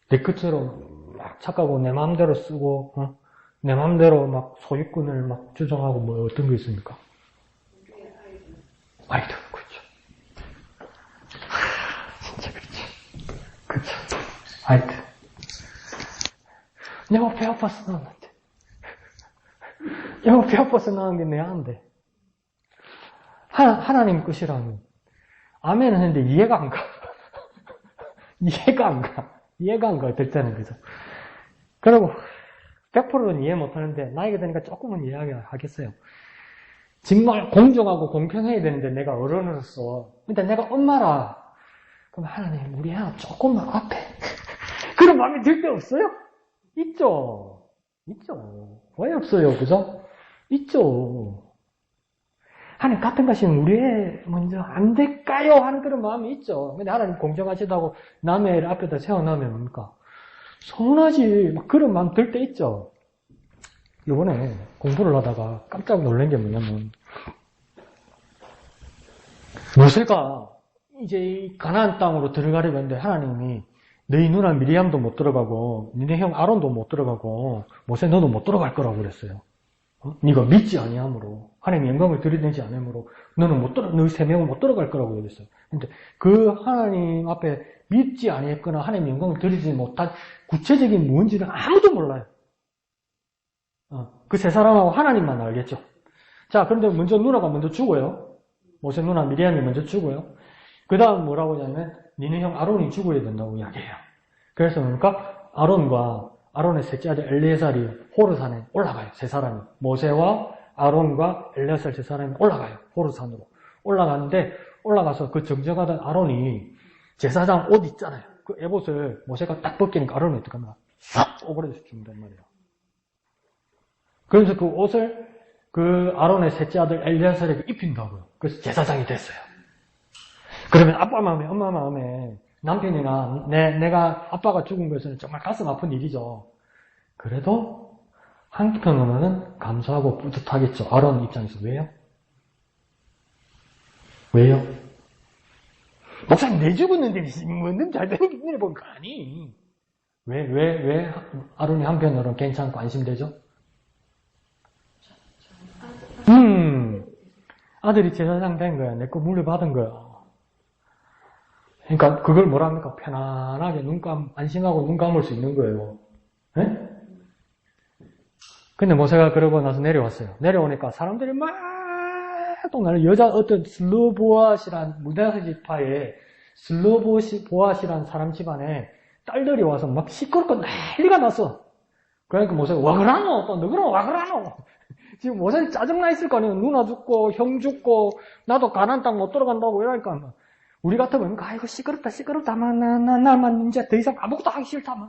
Speaker 1: 내 것처럼 막 착각하고 내 마음대로 쓰고 내 마음대로 막 소유권을 막 주장하고 뭐 어떤 거 있습니까? 아이들, 그렇죠. 진짜 그렇죠. 그렇죠. 아이들. 내가 배 아파서 나왔는데. 내가 배 아파서 나온 게 내 안데. 하나님 것이라면 아멘은 했는데 이해가 안 가. 이해가 안 가. 이해가 안 가. 될 때는 그죠. 그리고 100%는 이해 못하는데 나이가 되니까 조금은 이해하겠어요. 정말 공정하고 공평해야 되는데 내가 어른으로서 근데 내가 엄마라 그럼 하나님 우리 애가 조금만 앞에 그런 마음이 들 때 없어요? 있죠. 있죠. 왜 없어요? 그죠? 있죠. 하나님 같은 것이면 우리 애 먼저 안 될까요? 하는 그런 마음이 있죠. 근데 하나님 공정하시다고 남의 애를 앞에다 세워놓으면 뭡니까? 서운하지. 막 그런 마음 들 때 있죠. 이번에 공부를 하다가 깜짝 놀란 게 뭐냐면 모세가 이제 가나안 땅으로 들어가려고 했는데 하나님이 너희 누나 미리암도 못 들어가고 니네 형 아론도 못 들어가고 모세 너도 못 들어갈 거라고 그랬어요. 네가 믿지 아니함으로 하나님의 영광을 들이대지 않으므로 너는 못 들어 너희 세 명은 못 들어갈 거라고 그랬어요. 근데 그 하나님 앞에 믿지 아니했거나 하나님의 영광을 들이지 못한 구체적인 뭔지는 아무도 몰라요. 그 세 사람하고 하나님만 알겠죠. 자, 그런데 먼저 누나가 먼저 죽어요. 모세 누나 미리암이 먼저 죽어요. 그 다음 뭐라고 하냐면 니네 형 아론이 죽어야 된다고 이야기해요. 그래서 그러니까 아론과 아론의 셋째 아들 엘리에살이 호르산에 올라가요. 세 사람이. 모세와 아론과 엘리에살 세 사람이 올라가요. 호르산으로. 올라가는데 올라가서 그 정정하던 아론이 제사장 옷 있잖아요. 그 에봇을 모세가 딱 벗기니까 아론이 어떻게 합니까? 싹 오그라져서 죽는단 말이에요. 그래서 그 옷을 그 아론의 셋째 아들 엘리에살에게 입힌다고요. 그래서 제사장이 됐어요. 그러면 아빠 마음에, 엄마 마음에 남편이나 내가 아빠가 죽은 것은 정말 가슴 아픈 일이죠. 그래도 한편으로는 감사하고 뿌듯하겠죠. 아론 입장에서. 왜요? 왜요? 목사님 내 죽었는데 뭐는 잘 되는 게 있네 보니까 아니. 왜 아론이 한편으로는 괜찮고 안심되죠? 아들이 제사장 된 거야. 내 거 물려받은 거야. 그러니까 그걸 뭐라 합니까? 편안하게 안심하고 눈 감을 수 있는 거예요. 네? 근데 모세가 그러고 나서 내려왔어요. 내려오니까 사람들이 막 또 나는 여자 어떤 슬로보아시란 무다스 지파의 슬로보아시란 사람 집안에 딸들이 와서 막 시끄럽고 난리가 났어. 그러니까 모세가 와 그라노 또 너그러 와 그라노. 지금 모세는 짜증나 있을 거 아니에요. 누나 죽고 형 죽고 나도 가나안 땅 못 들어간다고 이러니까 우리 같으면 아이고 시끄럽다만 나만 이제 더 이상 아무것도 하기 싫다만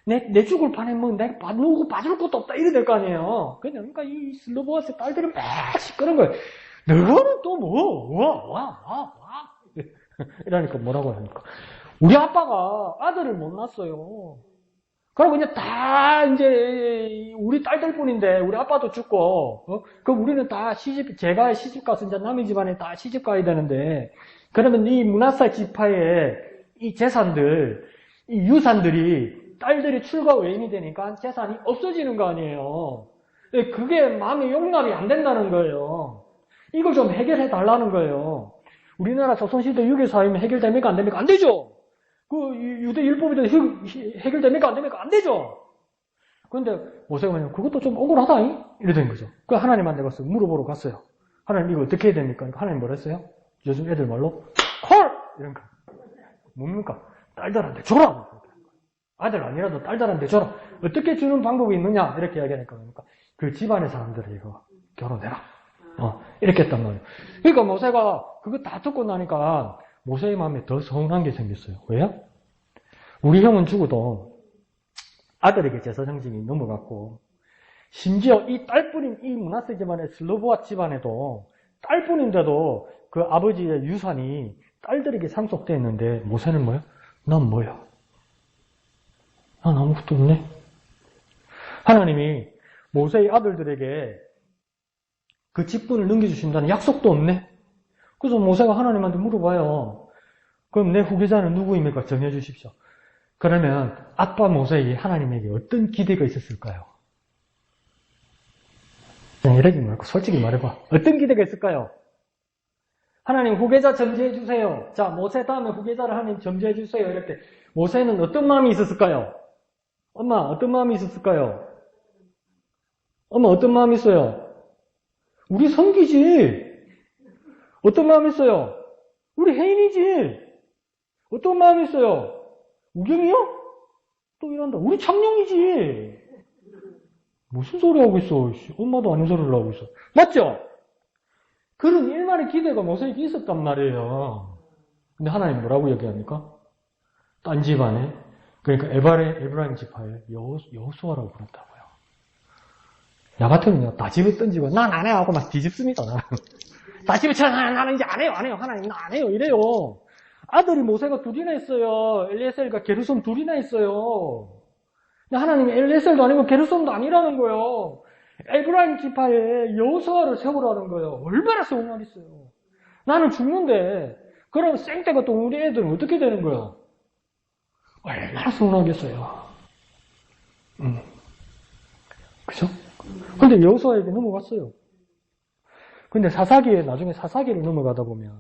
Speaker 1: 내 죽을 판에 뭐 내가 누구 봐줄 것도 없다 이래 될 거 아니에요. 그러니까 이 슬로보아스 딸들은 막 시끄러운 거예요. 너는 또 뭐 와 이러니까 뭐라고 합니까? 우리 아빠가 아들을 못 낳았어요. 그리고 이제 다 이제 우리 딸들뿐인데 우리 아빠도 죽고 그럼 우리는 다 제가 시집 가서 이제 남의 집안에 다 시집 가야 되는데 그러면 이 므낫세 지파의 이 재산들, 이 유산들이 딸들이 출가 외인이 되니까 재산이 없어지는 거 아니에요. 그게 마음의 용납이 안 된다는 거예요. 이걸 좀 해결해 달라는 거예요. 우리나라 조선시대 유교사회면 해결됩니까? 안 됩니까? 안 되죠. 그 유대 율법이 해결됩니까? 안 됩니까? 안 되죠. 그런데 모세가 뭐냐면 그것도 좀 억울하다 이래 된 거죠. 그 하나님한테 가서 물어보러 갔어요. 하나님 이거 어떻게 해야 됩니까? 하나님 뭐라 했어요? 요즘 애들 말로 콜! 이런 거. 뭡니까? 딸들한테 줘라! 아들 아니라도 딸들한테 줘라. 어떻게 주는 방법이 있느냐? 이렇게 이야기하니까 그 집안의 사람들이 이거 결혼해라. 이렇게 했단 말이에요. 그러니까 모세가 그거 다 듣고 나니까 모세의 마음에 더 서운한 게 생겼어요. 왜요? 우리 형은 죽어도 아들에게 제사장직이 넘어갔고, 심지어 이 딸뿐인 이 므낫세 집안의 슬로보아 집안에도 딸뿐인데도 그 아버지의 유산이 딸들에게 상속되었는데 모세는 뭐야? 난 뭐야? 난 아무것도 없네. 하나님이 모세의 아들들에게 그 직분을 넘겨주신다는 약속도 없네. 그래서 모세가 하나님한테 물어봐요. 그럼 내 후계자는 누구입니까? 정해주십시오. 그러면 아빠 모세에게 하나님에게 어떤 기대가 있었을까요? 그냥 이러지 말고 솔직히 말해봐. 어떤 기대가 있을까요? 하나님 후계자 점지해주세요. 자, 모세 다음에 후계자를 하나님 점지해주세요. 이럴 때 모세는 어떤 마음이 있었을까요? 엄마 어떤 마음이 있었을까요? 엄마 어떤 마음이 있어요? 우리 성기지. 어떤 마음이 있어요? 우리 혜인이지. 어떤 마음이 있어요? 우경이요? 또 이런다. 우리 창룡이지. 무슨 소리 하고 있어? 엄마도 아닌 소리를 하고 있어. 맞죠? 그런 일말의 기대가 모세에게 있었단 말이에요. 근데 하나님 뭐라고 얘기합니까? 딴 집안에, 그러니까 에브라임 지파에 여호수아라고 부른다고요. 나 같으면요, 다 집에 던지고, 난 안 해! 하고 막 뒤집습니다. 다 집에 쳐, 나는 이제 안 해요, 하나님, 나 안 해요, 이래요. 아들이 모세가 둘이나 있어요. 엘리에셀과 게르솜 둘이나 있어요. 근데 하나님이 엘리에셀도 아니고 게르솜도 아니라는 거예요. 에브라임 지파에 여호수아를 세우라는 거예요. 얼마나 서운하겠어요. 나는 죽는데 그럼 생때가 또 우리 애들은 어떻게 되는 거예요? 얼마나 서운하겠어요. 그죠? 근데 여호수아에게 넘어갔어요. 근데 나중에 사사기를 넘어가다 보면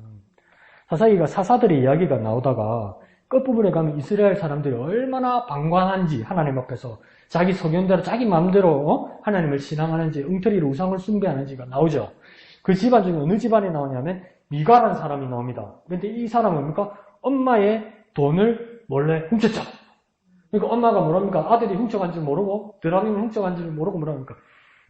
Speaker 1: 사사기가 사사들의 이야기가 나오다가 끝부분에 가면 이스라엘 사람들이 얼마나 방관한지 하나님 앞에서 자기 소견대로 자기 마음대로 하나님을 신앙하는지 엉터리로 우상을 숭배하는지가 나오죠. 그 집안 중에 어느 집안에 나오냐면 미가라는 사람이 나옵니다. 그런데 이 사람은 뭡니까? 엄마의 돈을 몰래 훔쳤죠. 그러니까 엄마가 뭐랍니까? 아들이 훔쳐간 줄 모르고 드라미를 훔쳐간 줄 모르고 뭐랍니까?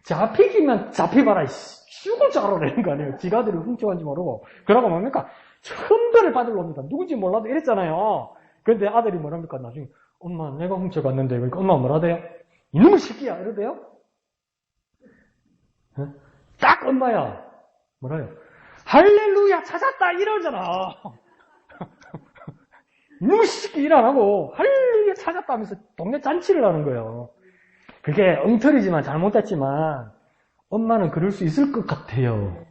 Speaker 1: 잡히기만 잡히봐라 죽을 줄 알아내는 거 아니에요. 지가 아들이 훔쳐간 줄 모르고. 그러고 뭡니까? 천벌을 받을 놈이다. 누군지 몰라도 이랬잖아요. 그런데 아들이 뭐랍니까? 나중에 엄마 내가 훔쳐갔는데 그러니까 엄마 뭐라 돼요? 이놈의 새끼야 이러대요? 딱 엄마야 뭐라요? 할렐루야 찾았다 이러잖아. 이놈의 새끼 일 안 하고 할렐루야 찾았다 하면서 동네 잔치를 하는 거예요. 그게 엉터리지만 잘못됐지만 엄마는 그럴 수 있을 것 같아요.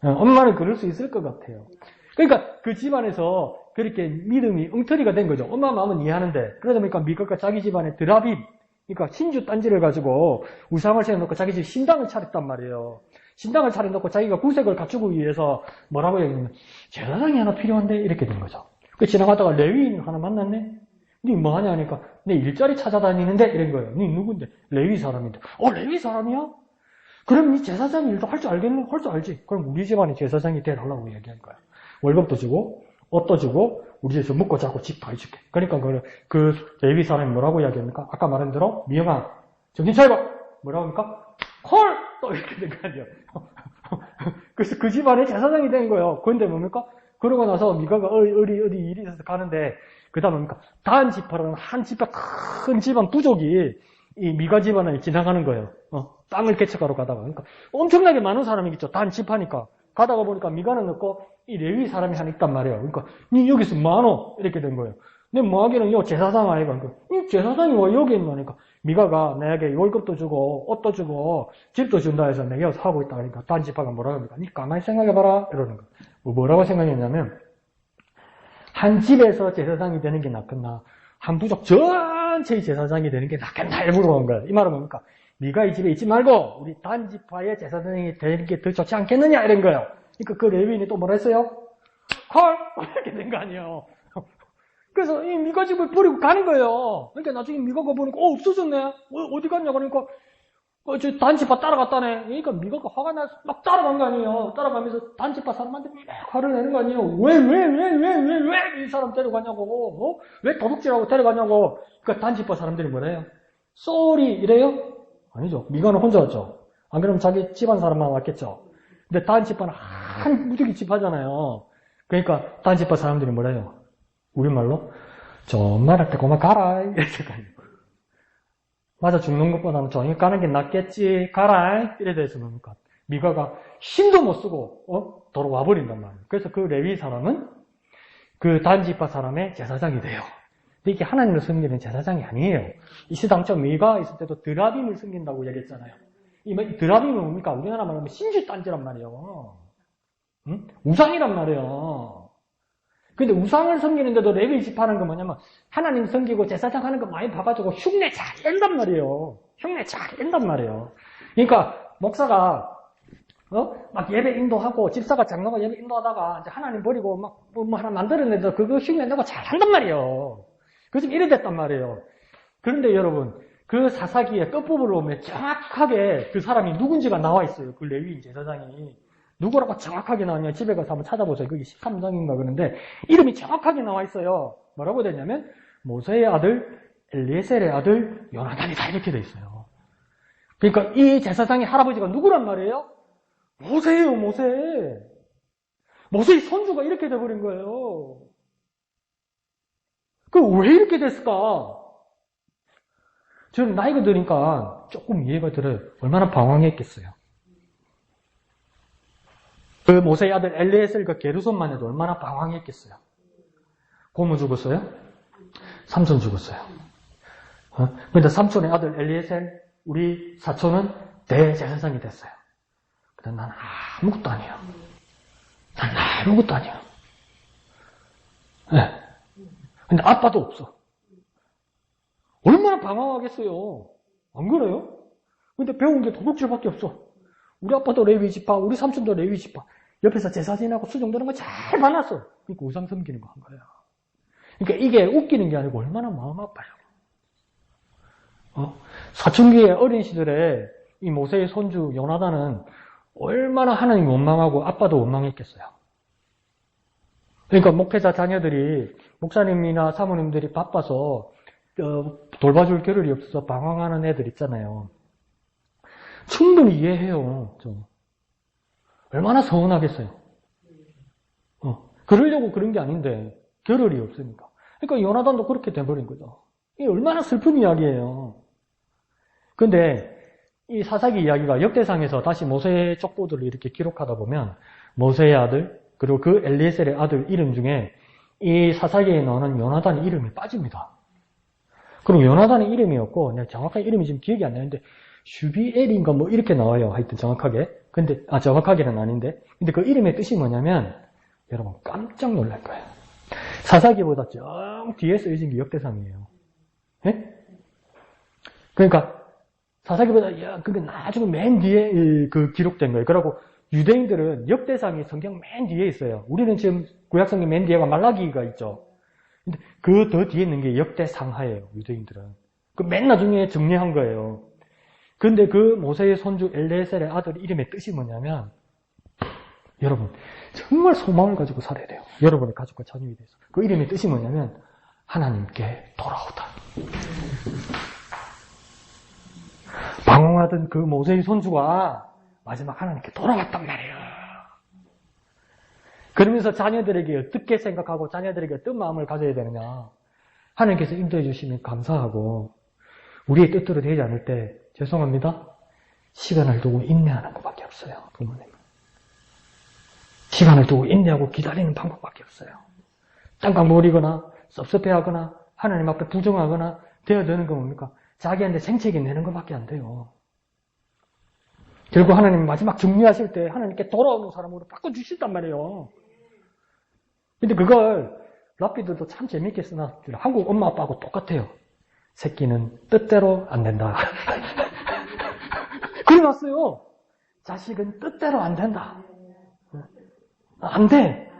Speaker 1: 엄마는 그럴 수 있을 것 같아요. 그러니까 그 집안에서 그렇게 믿음이 엉터리가 된 거죠. 엄마 마음은 이해하는데 그러다 보니까 미가가 자기 집안에 드라빕 그러니까 신주 딴지를 가지고 우상을 세워놓고 자기 집 신당을 차렸단 말이에요. 신당을 차려놓고 자기가 구색을 갖추기 위해서 뭐라고 얘기하면 제사장이 하나 필요한데 이렇게 된 거죠. 그 지나가다가 레위인 하나 만났네. 니 뭐하냐 하니까 내 일자리 찾아다니는데 이런 거예요. 니 누군데? 레위 사람인데. 레위 사람이야? 그럼 이 제사장 일도 할 줄 알겠네? 할 줄 알지? 그럼 우리 집안에 제사장이 되라고 얘기한 거야. 월급도 주고 옷도 주고 우리 집에서 먹고 자고 집 다 해줄게. 그러니까 그 레위 사람이 뭐라고 이야기합니까? 아까 말한 대로 미영아 정신 차리고 뭐라고 합니까? 콜! 또 이렇게 된 거 아니에요. 그래서 그 집안에 제사장이 된 거예요. 그런데 뭡니까? 그러고 나서 미가가 어디 일이 있어서 가는데 그 다음에 뭡니까? 단 지파라는 한 지파 큰 집안 부족이 이 미가 집안을 지나가는 거예요. 땅을 개척하러 가다가. 그러니까 엄청나게 많은 사람이겠죠. 단 지파니까. 가다가 보니까 미가는 없고 이 레위 사람이 하나 있단 말이에요. 그러니까 니 여기서 뭐하노? 이렇게 된 거예요. 근데 뭐하기는 요 제사장 아이가. 그러니까 이 제사장이 왜 여기 있노니까 미가가 내게 월급도 주고 옷도 주고 집도 준다 해서 내가 여기서 하고 있다 그러니까 단 지파가 뭐라고 합니까? 니 가만히 생각해봐라 이러는 거예요. 뭐라고 생각했냐면 한 집에서 제사장이 되는 게 낫겠나 한 부족 전체의 제사장이 되는 게 낫겠나 이렇게 물어본 거예요. 이 말은 뭡니까? 네가 이 집에 있지 말고 우리 단지파의 제사장이 되는 게 더 좋지 않겠느냐 이런 거예요. 그러니까 그 레위인이 또 뭐라 했어요? 헐! 이렇게 된 거 아니에요. 그래서 이 미가 집을 버리고 가는 거예요. 그러니까 나중에 미가가 보니까 없어졌네. 어디 갔냐 그러니까 저 단지파 따라갔다네. 그러니까 미가가 화가 나서 막 따라간 거 아니에요. 따라가면서 단지파 사람한테 막 화를 내는 거 아니에요. 왜 이 사람 데려가냐고. 왜 도둑질하고 데려가냐고. 그러니까 단지파 사람들이 뭐래요? 쏘리 이래요? 아니죠. 미가는 혼자 왔죠. 안 그러면 자기 집안 사람만 왔겠죠. 근데 단지파는 한 무지개 집하잖아요. 그러니까 단지파 사람들이 뭐래요? 우리말로 좀 말할 때 그만 가라 이렇게 가요. 맞아 죽는 것보다는 조용히 가는 게 낫겠지 가라 이래 돼서 뭡니까? 미가가 힘도 못 쓰고 돌아와 버린단 말이에요. 그래서 그 레위 사람은 그 단지파 사람의 제사장이 돼요. 근데 이게 하나님을 섬기는 제사장이 아니에요. 이 시당초 미가 있을 때도 드라빔을 섬긴다고 얘기했잖아요. 이 드라빔은 뭡니까? 우리나라 말하면 신주단지란 말이에요. 응? 우상이란 말이에요. 근데 우상을 섬기는데도 레위 집하는 건 뭐냐면 하나님 섬기고 제사장 하는 거 많이 봐가지고 흉내 잘 낸단 말이에요. 흉내 잘 낸단 말이에요. 그러니까 목사가 막 예배 인도하고 집사가 장로가 예배 인도하다가 이제 하나님 버리고 막 뭐 하나 만들어내서 그거 흉내 내고 잘 한단 말이에요. 그래서 이래 됐단 말이에요. 그런데 여러분 그 사사기의 끝부분을 보면 정확하게 그 사람이 누군지가 나와 있어요. 그 레위인 제사장이. 누구라고 정확하게 나왔냐 집에 가서 한번 찾아보세요. 그게 13장인가 그러는데 이름이 정확하게 나와 있어요. 뭐라고 되냐면 모세의 아들 엘리에셀의 아들 요나단이다 이렇게 돼 있어요. 그러니까 이 제사장의 할아버지가 누구란 말이에요? 모세예요. 모세의 손주가 이렇게 돼버린 거예요. 왜 이렇게 됐을까? 저는 나이가 드니까 조금 이해가 들어요. 얼마나 방황했겠어요. 그 모세의 아들 엘리에셀과 게르손만 해도 얼마나 방황했겠어요. 고모 죽었어요? 삼촌 죽었어요. 근데 삼촌의 아들 엘리에셀, 우리 사촌은 대제사장이 됐어요. 근데 난 아무것도 아니에요. 난 아무것도 아니에요. 네. 근데 아빠도 없어. 얼마나 방황하겠어요. 안 그래요? 근데 배운 게 도둑질밖에 없어. 우리 아빠도 레위 지파, 우리 삼촌도 레위 지파. 옆에서 제사 지내고 수종 드는 거 잘 봐놨어. 그러니까 우상 섬기는 거 한 거야. 그러니까 이게 웃기는 게 아니고 얼마나 마음 아파요. 사춘기의 어린 시절에 이 모세의 손주 요나단은 얼마나 하나님 원망하고 아빠도 원망했겠어요. 그러니까 목회자 자녀들이 목사님이나 사모님들이 바빠서 돌봐줄 겨를이 없어서 방황하는 애들 있잖아요. 충분히 이해해요. 좀. 얼마나 서운하겠어요. 그러려고 그런 게 아닌데 겨를이 없으니까. 그러니까 요나단도 그렇게 돼버린 거죠. 이게 얼마나 슬픈 이야기예요. 근데 이 사사기 이야기가 역대상에서 다시 모세의 족보들을 이렇게 기록하다 보면 모세의 아들 그리고 그 엘리에셀의 아들 이름 중에 이 사사기에 나오는 요나단의 이름이 빠집니다. 그럼 요나단의 이름이었고 내가 정확하게 이름이 지금 기억이 안 나는데 슈비엘인가 뭐 이렇게 나와요. 하여튼 정확하게. 근데 정확하게는 아닌데. 근데 그 이름의 뜻이 뭐냐면 여러분 깜짝 놀랄 거예요. 사사기보다 좀 뒤에 쓰여진 게 역대상이에요. 예? 그러니까 사사기보다 그게 나중에 맨 뒤에 그 기록된 거예요. 그리고 유대인들은 역대상이 성경 맨 뒤에 있어요. 우리는 지금 구약성경 맨 뒤에가 말라기가 있죠. 근데 그 더 뒤에 있는 게 역대상하예요. 유대인들은. 그 맨 나중에 정리한 거예요. 근데 그 모세의 손주 엘리에셀의 아들 이름의 뜻이 뭐냐면 여러분 정말 소망을 가지고 살아야 돼요. 여러분의 가족과 자녀에 대해서. 그 이름의 뜻이 뭐냐면 하나님께 돌아오다. 방황하던 그 모세의 손주가 마지막 하나님께 돌아왔단 말이에요. 그러면서 자녀들에게 어떻게 생각하고 자녀들에게 어떤 마음을 가져야 되느냐. 하나님께서 인도해 주시면 감사하고 우리의 뜻대로 되지 않을 때 죄송합니다. 시간을 두고 인내하는 것밖에 없어요. 부모님은. 시간을 두고 인내하고 기다리는 방법밖에 없어요. 짱깡 부리거나 섭섭해하거나 하나님 앞에 부정하거나 되어드는 건 뭡니까? 자기한테 생채기 내는 것밖에 안 돼요. 결국 하나님 마지막 정리하실 때 하나님께 돌아오는 사람으로 바꿔주신단 말이에요. 근데 그걸 랍비들도 참 재밌게 써놨어요. 한국 엄마 아빠하고 똑같아요. 새끼는 뜻대로 안 된다. 그래놨어요. 자식은 뜻대로 안 된다. 안 돼.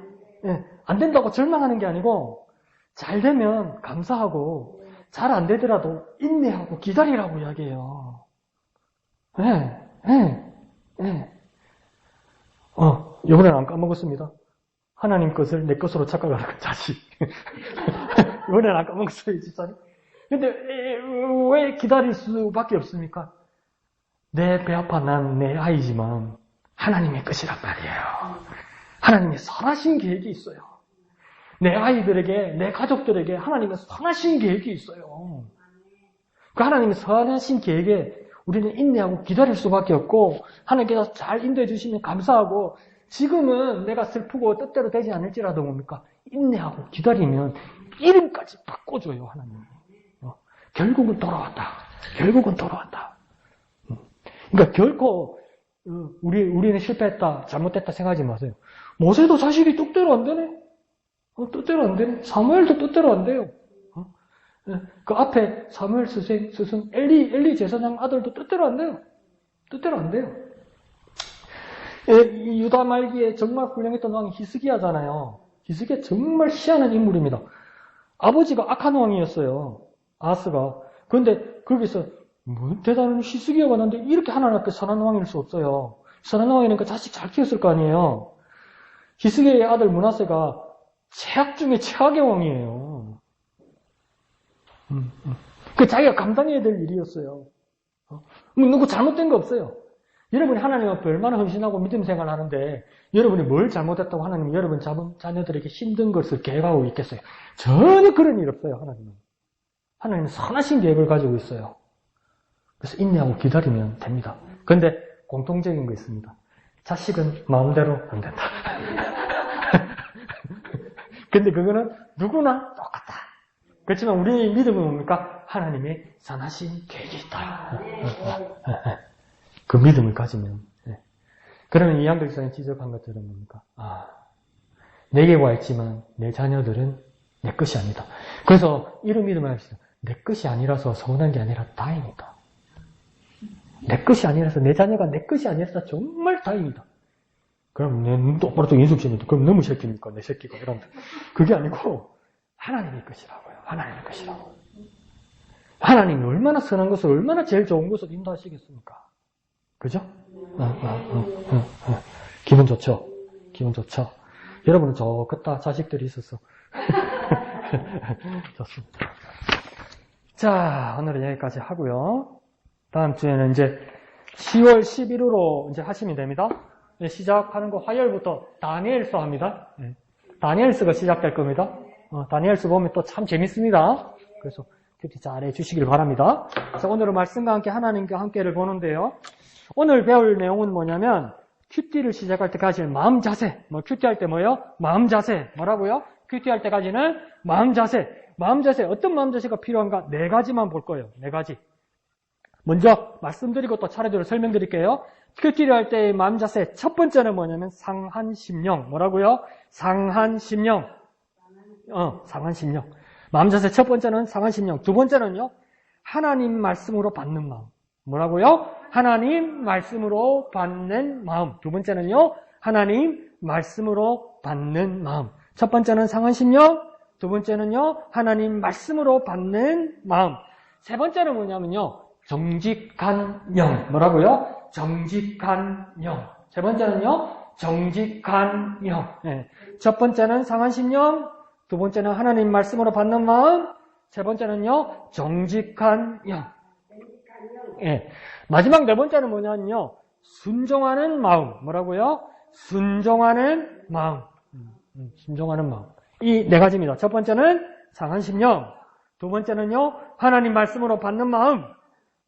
Speaker 1: 안 된다고 절망하는 게 아니고 잘 되면 감사하고 잘 안 되더라도 인내하고 기다리라고 이야기해요. 이번엔 안 까먹었습니다. 하나님 것을 내 것으로 착각하는 그 자식. 이번엔 안 까먹었어요, 집사님. 근데 왜 기다릴 수밖에 없습니까? 내 배 아파 난 내 아이지만 하나님의 것이란 말이에요. 하나님의 선하신 계획이 있어요. 내 아이들에게, 내 가족들에게 하나님의 선하신 계획이 있어요. 그 하나님의 선하신 계획에 우리는 인내하고 기다릴 수밖에 없고, 하나님께서 잘 인도해 주시면 감사하고, 지금은 내가 슬프고 뜻대로 되지 않을지라도 뭡니까? 인내하고 기다리면 이름까지 바꿔줘요, 하나님이. 결국은 돌아왔다. 결국은 돌아왔다. 그러니까 결코 우리는 실패했다, 잘못됐다 생각하지 마세요. 모세도 자식이 뜻대로 안 되네. 뜻대로 안 되네. 사무엘도 뜻대로 안 돼요. 그 앞에 사무엘 스승 엘리 제사장 아들도 뜻대로 안 돼요. 뜻대로 안 돼요. 유다 말기에 정말 훌륭했던 왕이 히스기야잖아요. 히스기야 정말 희한한 인물입니다. 아버지가 악한 왕이었어요. 아하스가. 그런데 거기서 뭐 대단한 히스기야가 났는데 이렇게 하나님 앞에 선한 왕일 수 없어요. 선한 왕이니까 자식 잘 키웠을 거 아니에요. 히스기야의 아들 므낫세가 최악 중에 최악의 왕이에요. 그 자기가 감당해야 될 일이었어요. 누구 잘못된 거 없어요. 여러분이 하나님 앞에 얼마나 헌신하고 믿음 생활을 하는데 여러분이 뭘 잘못했다고 하나님이 여러분 자녀들에게 힘든 것을 계획하고 있겠어요? 전혀 그런 일 없어요. 하나님은 선하신 계획을 가지고 있어요. 그래서 인내하고 기다리면 됩니다. 그런데 공통적인 거 있습니다. 자식은 마음대로 안 된다. 근데 그거는 누구나 똑같다. 그렇지만 우리 믿음은 뭡니까? 하나님의 선하신 계획이 있다. 그 믿음을 가지면. 그러면 이양덕사님 지적한 것들은 뭡니까? 내게 와 있지만 내 자녀들은 내 것이 아니다. 그래서 이런 믿음을 합시다. 내 것이 아니라서 서운한 게 아니라 다행이다. 내 것이 아니라서, 내 자녀가 내 것이 아니라서 정말 다행이다. 그럼 내 눈 똑바로 또 인숙시면 그럼 너무 새끼니까 내 새끼가 이런다. 그게 아니고 하나님의 것이라고요. 하나님의 것이라고. 하나님이 얼마나 선한 것을, 얼마나 제일 좋은 것을 인도하시겠습니까? 그죠? 기분 좋죠? 기분 좋죠? 여러분은 좋겠다. 자식들이 있어서. 좋습니다. 자, 오늘은 여기까지 하고요. 다음 주에는 이제 10월 11일로 이제 하시면 됩니다. 시작하는 거 화요일부터 다니엘서 합니다. 다니엘서가 시작될 겁니다. 다니엘서 보면 또 참 재밌습니다. 그래서 큐티 잘 해주시길 바랍니다. 그래서 오늘은 말씀과 함께 하나님과 함께를 보는데요. 오늘 배울 내용은 뭐냐면 큐티를 시작할 때까지는 마음 자세. 큐티 할 때 뭐예요? 마음 자세. 뭐라고요? 큐티 할 때까지는 마음 자세. 마음 자세. 어떤 마음 자세가 필요한가? 4가지만 볼 거예요. 4가지. 먼저 말씀드리고 또 차례대로 설명드릴게요. 큐티를 할 때의 마음 자세. 첫 번째는 뭐냐면 상한심령. 뭐라고요? 상한심령. 상한심령. 마음 자세 첫 번째는 상한심령. 두 번째는요. 하나님 말씀으로 받는 마음. 뭐라고요? 하나님 말씀으로 받는 마음. 두 번째는요. 하나님 말씀으로 받는 마음. 첫 번째는 상한심령. 두 번째는요. 하나님 말씀으로 받는 마음. 세 번째는 뭐냐면요. 정직한 영. 뭐라고요? 정직한 영. 세 번째는요. 정직한 영. 첫 번째는 상한심령. 두 번째는 하나님 말씀으로 받는 마음. 세 번째는요. 정직한 영. 마지막 네 번째는 뭐냐면요. 순종하는 마음. 뭐라고요? 순종하는 마음. 순종하는 마음. 이 4가지입니다. 첫 번째는 상한심령. 두 번째는요. 하나님 말씀으로 받는 마음.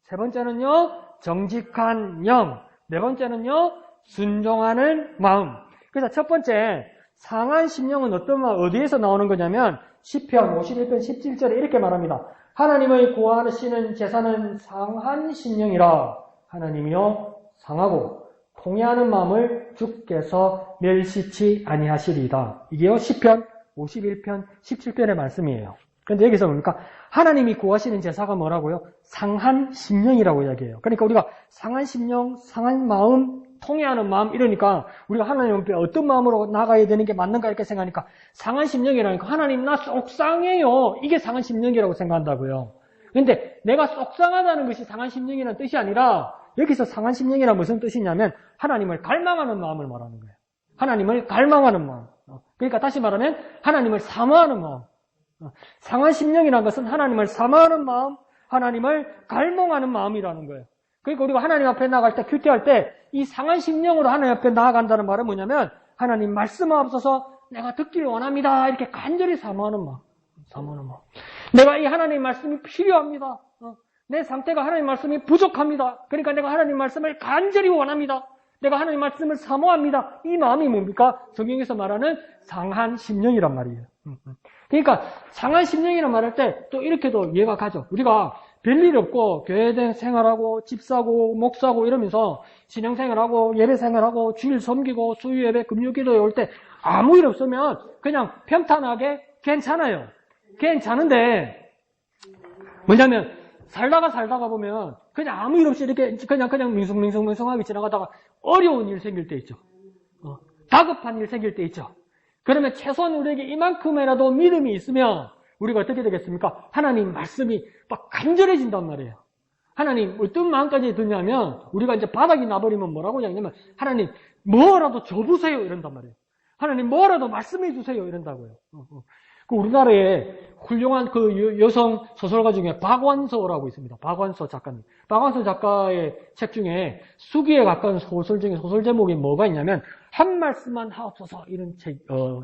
Speaker 1: 세 번째는요. 정직한 영. 네 번째는요. 순종하는 마음. 그래서 첫 번째 상한심령은 어떤 마음, 어디에서 나오는 거냐면 시편 51편 17절에 이렇게 말합니다. 하나님을 구하시는 제사는 상한심령이라. 하나님이여 상하고 통회하는 마음을 주께서 멸시치 아니하시리이다. 이게요 시편 51편 17편의 말씀이에요. 그런데 여기서 뭡니까? 하나님이 구하시는 제사가 뭐라고요? 상한심령이라고 이야기해요. 그러니까 우리가 상한심령, 상한 마음, 통회하는 마음 이러니까 우리가 하나님 앞에 어떤 마음으로 나가야 되는 게 맞는가 이렇게 생각하니까 상한심령이라니까 하나님 나 속상해요. 이게 상한심령이라고 생각한다고요. 그런데 내가 속상하다는 것이 상한심령이라는 뜻이 아니라 여기서 상한심령이란 무슨 뜻이냐면 하나님을 갈망하는 마음을 말하는 거예요. 하나님을 갈망하는 마음. 그러니까 다시 말하면 하나님을 사모하는 마음. 상한심령이라는 것은 하나님을 사모하는 마음, 하나님을 갈망하는 마음이라는 거예요. 그러니까 우리가 하나님 앞에 나갈 때, 큐티할 때, 이 상한 심령으로 하나님 앞에 나아간다는 말은 뭐냐면, 하나님 말씀하옵소서 내가 듣기를 원합니다. 이렇게 간절히 사모하는 마음. 내가 이 하나님 말씀이 필요합니다. 내 상태가 하나님 말씀이 부족합니다. 그러니까 내가 하나님 말씀을 간절히 원합니다. 내가 하나님 말씀을 사모합니다. 이 마음이 뭡니까? 성경에서 말하는 상한 심령이란 말이에요. 그러니까 상한 심령이란 말할 때 또 이렇게도 이해가 가죠. 우리가 별일 없고 교회 생활하고 집사고 목사고 이러면서 신앙생활하고 예배생활하고 주일 섬기고 수요예배 금요기도에 올 때 아무 일 없으면 그냥 평탄하게 괜찮아요. 괜찮은데 뭐냐면 살다가 보면 그냥 아무 일 없이 이렇게 그냥 밍숭밍숭하게 지나가다가 어려운 일 생길 때 있죠. 다급한 일 생길 때 있죠. 그러면 최소한 우리에게 이만큼이라도 믿음이 있으면 우리가 어떻게 되겠습니까? 하나님 말씀이 막 간절해진단 말이에요. 하나님 어떤 마음까지 드냐면 우리가 이제 바닥이 나버리면 뭐라고 하냐면 하나님 뭐라도 줘보세요 이런단 말이에요. 하나님 뭐라도 말씀해 주세요 이런다고요. 그 우리나라에 훌륭한 그 여성 소설가 중에 박완서라고 있습니다. 박완서 작가님. 박완서 작가의 책 중에 수기에 가까운 소설 중에 소설 제목이 뭐가 있냐면 한 말씀만 하옵소서 이런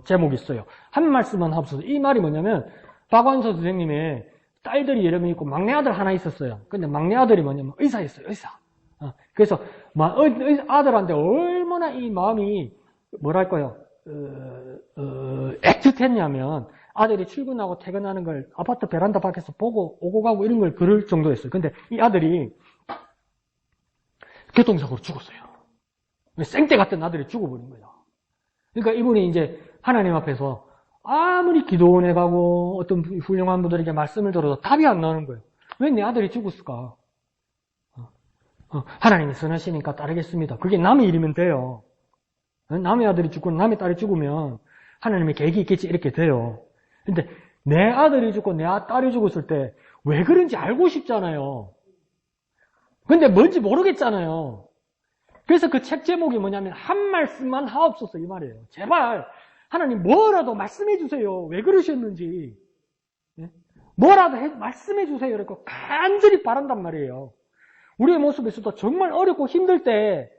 Speaker 1: 제목이 있어요. 한 말씀만 하옵소서. 이 말이 뭐냐면 박완서 선생님의 딸들이 여러 명 있고 막내 아들 하나 있었어요. 근데 막내 아들이 뭐냐면 의사였어요. 의사. 그래서 아들한테 얼마나 이 마음이 뭐랄까요? 애틋했냐면 아들이 출근하고 퇴근하는 걸 아파트 베란다 밖에서 보고 오고 가고 이런 걸 그럴 정도였어요. 근데 이 아들이 교통사고로 죽었어요. 생떼 같은 아들이 죽어버린 거예요. 그러니까 이분이 이제 하나님 앞에서 아무리 기도원에 가고 어떤 훌륭한 분들에게 말씀을 들어도 답이 안 나오는 거예요. 왜 내 아들이 죽었을까? 하나님이 선하시니까 따르겠습니다. 그게 남의 일이면 돼요. 남의 아들이 죽고 남의 딸이 죽으면 하나님의 계획이 있겠지 이렇게 돼요. 근데 내 아들이 죽고 내 딸이 죽었을 때 왜 그런지 알고 싶잖아요. 근데 뭔지 모르겠잖아요. 그래서 그 책 제목이 뭐냐면 한 말씀만 하옵소서 이 말이에요. 제발 하나님 뭐라도 말씀해 주세요. 왜 그러셨는지. 뭐라도 말씀해 주세요. 이렇게 간절히 바란단 말이에요. 우리의 모습에서도 정말 어렵고 힘들 때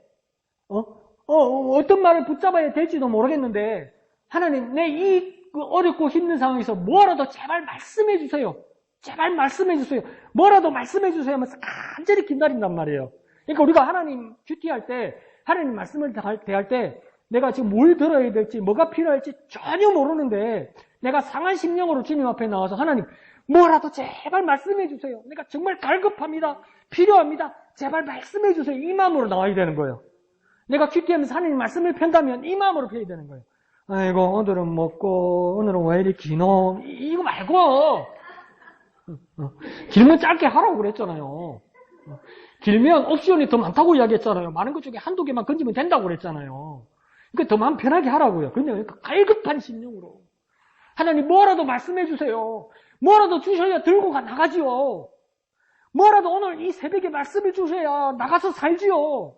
Speaker 1: 어떤 말을 붙잡아야 될지도 모르겠는데 하나님 내 이 어렵고 힘든 상황에서 뭐라도 제발 말씀해 주세요. 제발 말씀해 주세요. 뭐라도 말씀해 주세요 하면서 간절히 기다린단 말이에요. 그러니까 우리가 하나님 큐티할 때 하나님 말씀을 대할 때 내가 지금 뭘 들어야 될지 뭐가 필요할지 전혀 모르는데 내가 상한 심령으로 주님 앞에 나와서 하나님 뭐라도 제발 말씀해 주세요. 내가 정말 갈급합니다. 필요합니다. 제발 말씀해 주세요. 이 마음으로 나와야 되는 거예요. 내가 큐티하면서 하나님 말씀을 편다면 이 마음으로 펴야 되는 거예요. 아이고 오늘은 먹고 오늘은 왜 이리 기노 이거 말고 길면 짧게 하라고 그랬잖아요. 길면 옵션이 더 많다고 이야기했잖아요. 많은 것 중에 한두 개만 건지면 된다고 그랬잖아요. 그러니까 더 마음 편하게 하라고요. 그러니까 갈급한 심령으로 하나님 뭐라도 말씀해 주세요. 뭐라도 주셔야 들고 나가지요. 뭐라도 오늘 이 새벽에 말씀을 주셔야 나가서 살지요.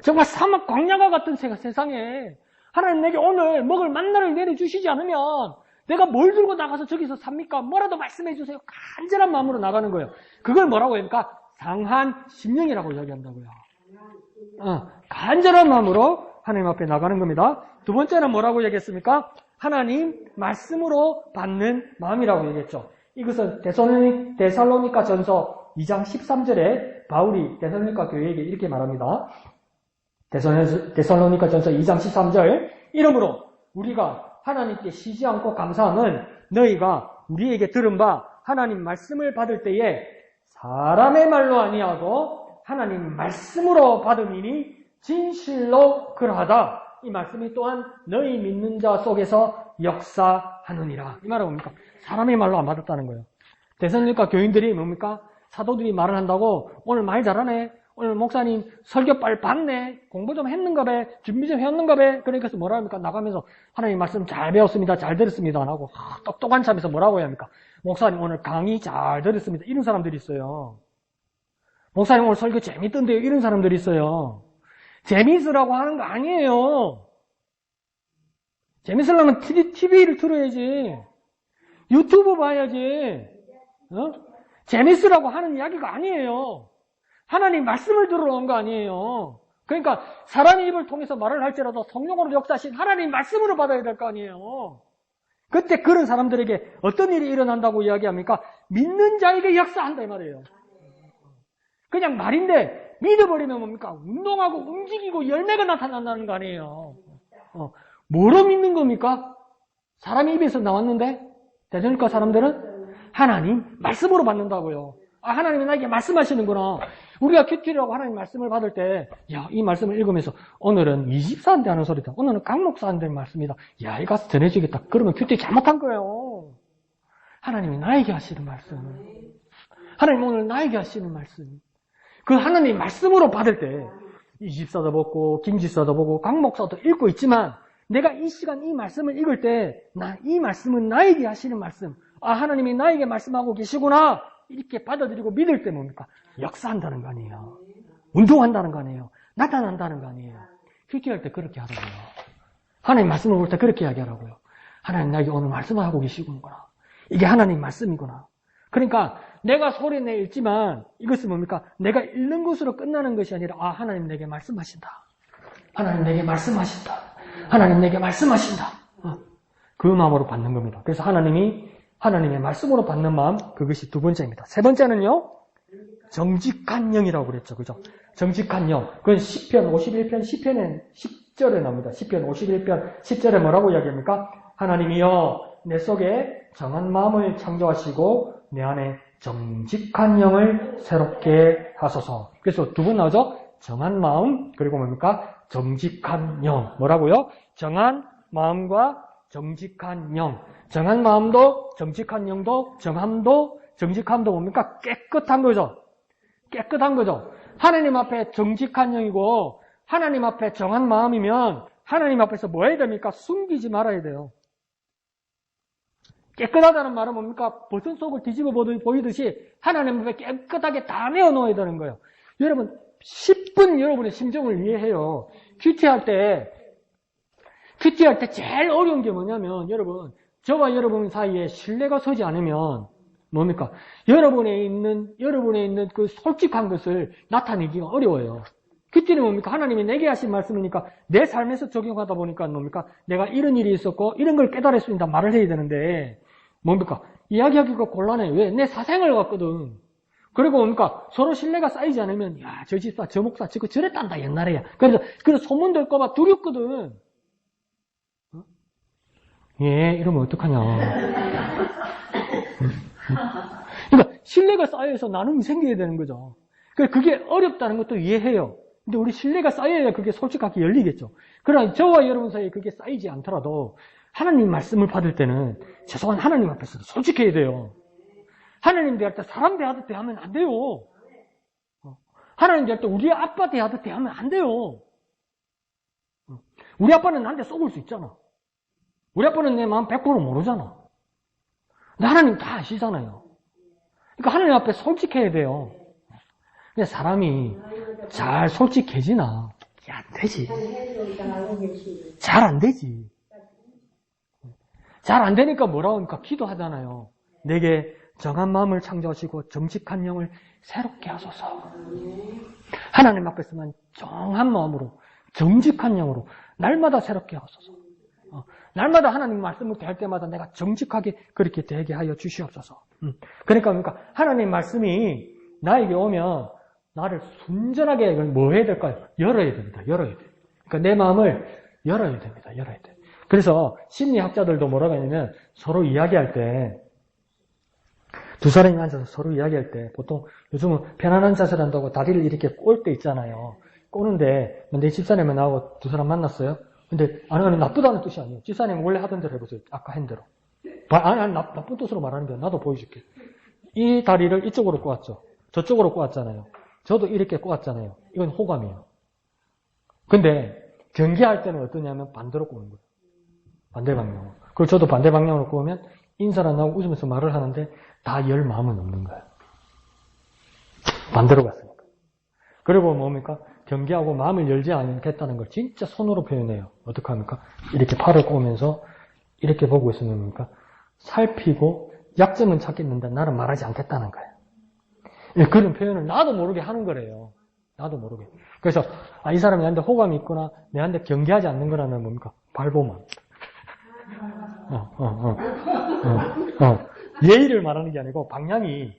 Speaker 1: 정말 사막 광야가 같은 세상에 하나님 내게 오늘 먹을 만나를 내려주시지 않으면 내가 뭘 들고 나가서 저기서 삽니까? 뭐라도 말씀해 주세요. 간절한 마음으로 나가는 거예요. 그걸 뭐라고 합니까? 상한 심령이라고 이야기한다고요. 간절한 마음으로 하나님 앞에 나가는 겁니다. 두 번째는 뭐라고 얘기했습니까? 하나님 말씀으로 받는 마음이라고 얘기했죠. 이것은 데살로니가 전서 2장 13절에 바울이 데살로니가 교회에게 이렇게 말합니다. 데살로니가 전서 2장 13절 이러므로 우리가 하나님께 쉬지 않고 감사함은 너희가 우리에게 들은 바 하나님 말씀을 받을 때에 사람의 말로 아니하고 하나님 말씀으로 받음이니 진실로 그러하다. 이 말씀이 또한 너희 믿는 자 속에서 역사하느니라. 이 말은 뭡니까? 사람의 말로 안 받았다는 거예요. 데살로니가 교인들이 뭡니까? 사도들이 말을 한다고 오늘 말 잘하네. 오늘 목사님 설교 빨리 봤네. 공부 좀 했는가 봐. 준비 좀 했는가 봐. 그러니까 뭐라 합니까? 나가면서 하나님 말씀 잘 배웠습니다. 잘 들었습니다. 안 하고 똑똑한 참에서 뭐라고 해야 합니까? 목사님 오늘 강의 잘 들었습니다. 이런 사람들이 있어요. 목사님 오늘 설교 재밌던데요. 이런 사람들이 있어요. 재밌으라고 하는 거 아니에요. 재밌으려면 TV를 틀어야지. 유튜브 봐야지. 재밌으라고 하는 이야기가 아니에요. 하나님 말씀을 들으러 온 거 아니에요. 그러니까 사람의 입을 통해서 말을 할지라도 성령으로 역사하신 하나님 말씀으로 받아야 될 거 아니에요. 그때 그런 사람들에게 어떤 일이 일어난다고 이야기합니까? 믿는 자에게 역사한다 이 말이에요. 그냥 말인데 믿어버리면 뭡니까? 운동하고 움직이고 열매가 나타난다는 거 아니에요. 뭐로 믿는 겁니까? 사람의 입에서 나왔는데 대전일과 사람들은 하나님 말씀으로 받는다고요. 아, 하나님이 나에게 말씀하시는구나. 우리가 큐티라고 하나님 말씀을 받을 때, 야, 이 말씀을 읽으면서 오늘은 이집사한테 하는 소리다. 오늘은 강목사한테 말씀이다. 야, 이 가서 전해주겠다. 그러면 큐티 잘못한 거예요. 하나님이 나에게 하시는 말씀. 하나님 오늘 나에게 하시는 말씀. 그 하나님 말씀으로 받을 때 이집사도 보고 김집사도 보고 강목사도 읽고 있지만 내가 이 시간 이 말씀을 읽을 때 이 말씀은 나에게 하시는 말씀. 아, 하나님이 나에게 말씀하고 계시구나. 이렇게 받아들이고 믿을 때 뭡니까? 역사한다는 거 아니에요. 운동한다는 거 아니에요. 나타난다는 거 아니에요. 큐티할 때 그렇게 하라고요. 하나님 말씀을 볼 때 그렇게 이야기하라고요. 하나님 나에게 오늘 말씀하고 계시구나. 이게 하나님 말씀이구나. 그러니까 내가 소리내 읽지만 이것은 뭡니까? 내가 읽는 것으로 끝나는 것이 아니라 아, 하나님 내게 말씀하신다. 하나님 내게 말씀하신다. 하나님 내게 말씀하신다. 그 마음으로 받는 겁니다. 그래서 하나님의 말씀으로 받는 마음, 그것이 두 번째입니다. 세 번째는요, 정직한 영이라고 그랬죠. 그죠? 정직한 영. 그건 시편 51편 10편에 나옵니다. 시편 51편 10절에 뭐라고 이야기합니까? 하나님이여, 내 속에 정한 마음을 창조하시고, 내 안에 정직한 영을 새롭게 하소서. 그래서 두 번 나오죠? 정한 마음, 그리고 뭡니까? 정직한 영. 뭐라고요? 정한 마음과 정직한 영. 정한 마음도, 정직한 영도, 정직함도 뭡니까? 깨끗한 거죠. 깨끗한 거죠. 하나님 앞에 정직한 영이고, 하나님 앞에 정한 마음이면, 하나님 앞에서 뭐 해야 됩니까? 숨기지 말아야 돼요. 깨끗하다는 말은 뭡니까? 버튼 속을 뒤집어 보이듯이, 하나님 앞에 깨끗하게 다 내어놓아야 되는 거예요. 여러분, 10분 여러분의 심정을 이해해요. 큐티할 때 제일 어려운 게 뭐냐면, 여러분, 저와 여러분 사이에 신뢰가 서지 않으면 뭡니까? 여러분에 있는 그 솔직한 것을 나타내기가 어려워요. 큐티는 뭡니까? 하나님이 내게 하신 말씀이니까 내 삶에서 적용하다 보니까 뭡니까? 내가 이런 일이 있었고 이런 걸 깨달았습니다. 말을 해야 되는데 뭡니까? 이야기하기가 곤란해. 왜? 내 사생활 같거든. 그리고 뭡니까? 서로 신뢰가 쌓이지 않으면 야, 저 집사, 저 목사, 저거 저랬단다 옛날에야. 그래서 소문 될까봐 두렵거든. 예, 이러면 어떡하냐. 그러니까 신뢰가 쌓여서 나눔이 생겨야 되는 거죠. 그게 어렵다는 것도 이해해요. 근데 우리 신뢰가 쌓여야 그게 솔직하게 열리겠죠. 그러나 저와 여러분 사이에 그게 쌓이지 않더라도 하나님 말씀을 받을 때는 최소한 하나님 앞에서 솔직해야 돼요. 하나님 대할 때 사람 대하듯 대하면 안 돼요. 하나님 대할 때 우리 아빠 대하듯 대하면 안 돼요. 우리 아빠는 나한테 속을 수 있잖아. 우리 아빠는 내 마음 100% 모르잖아. 근데 하나님 다 아시잖아요. 그러니까 하나님 앞에 솔직해야 돼요. 근데 사람이 잘 솔직해지나? 안 되지. 잘 안 되지. 잘 안 되니까 뭐라고 하니까 기도하잖아요. 내게 정한 마음을 창조하시고 정직한 영을 새롭게 하소서. 하나님 앞에서만 정한 마음으로 정직한 영으로 날마다 새롭게 하소서. 날마다 하나님 말씀을 대할 때마다 내가 정직하게 그렇게 되게 하여 주시옵소서. 그러니까 하나님 말씀이 나에게 오면 나를 순전하게 뭐 해야 될까요? 열어야 됩니다. 열어야 돼. 그러니까 내 마음을 열어야 됩니다. 열어야 돼. 그래서 심리학자들도 뭐라고 하냐면 서로 이야기할 때 두 사람이 앉아서 서로 이야기할 때 보통 요즘은 편안한 자세를 한다고 다리를 이렇게 꼴 때 있잖아요. 꼬는데 내 집사님이 나하고 두 사람 만났어요. 근데 아니 나쁘다는 뜻이 아니에요. 집사님 원래 하던 대로 해보세요. 아까 한 대로. 아니 나쁜 뜻으로 말하는 게 나도 보여줄게. 이 다리를 이쪽으로 꼬았죠. 저쪽으로 꼬았잖아요. 저도 이렇게 꼬았잖아요. 이건 호감이에요. 근데 경계할 때는 어떠냐면 반대로 꼬는 거예요. 반대 방향으로. 그리고 저도 반대 방향으로 꼬으면 인사를 안 하고 웃으면서 말을 하는데 다 열 마음은 없는 거예요. 반대로 갔으니까. 그리고 뭡니까? 경계하고 마음을 열지 않겠다는 걸 진짜 손으로 표현해요. 어떻게 합니까? 이렇게 팔을 꼬으면서 이렇게 보고 있으면 뭡니까? 살피고 약점은 찾겠는데 나는 말하지 않겠다는 거예요. 예, 그런 표현을 나도 모르게 하는 거래요. 나도 모르게. 그래서 이 사람이 나한테 호감이 있구나, 내한테 경계하지 않는 거라는 뭡니까? 발보만. 예의를 말하는 게 아니고 방향이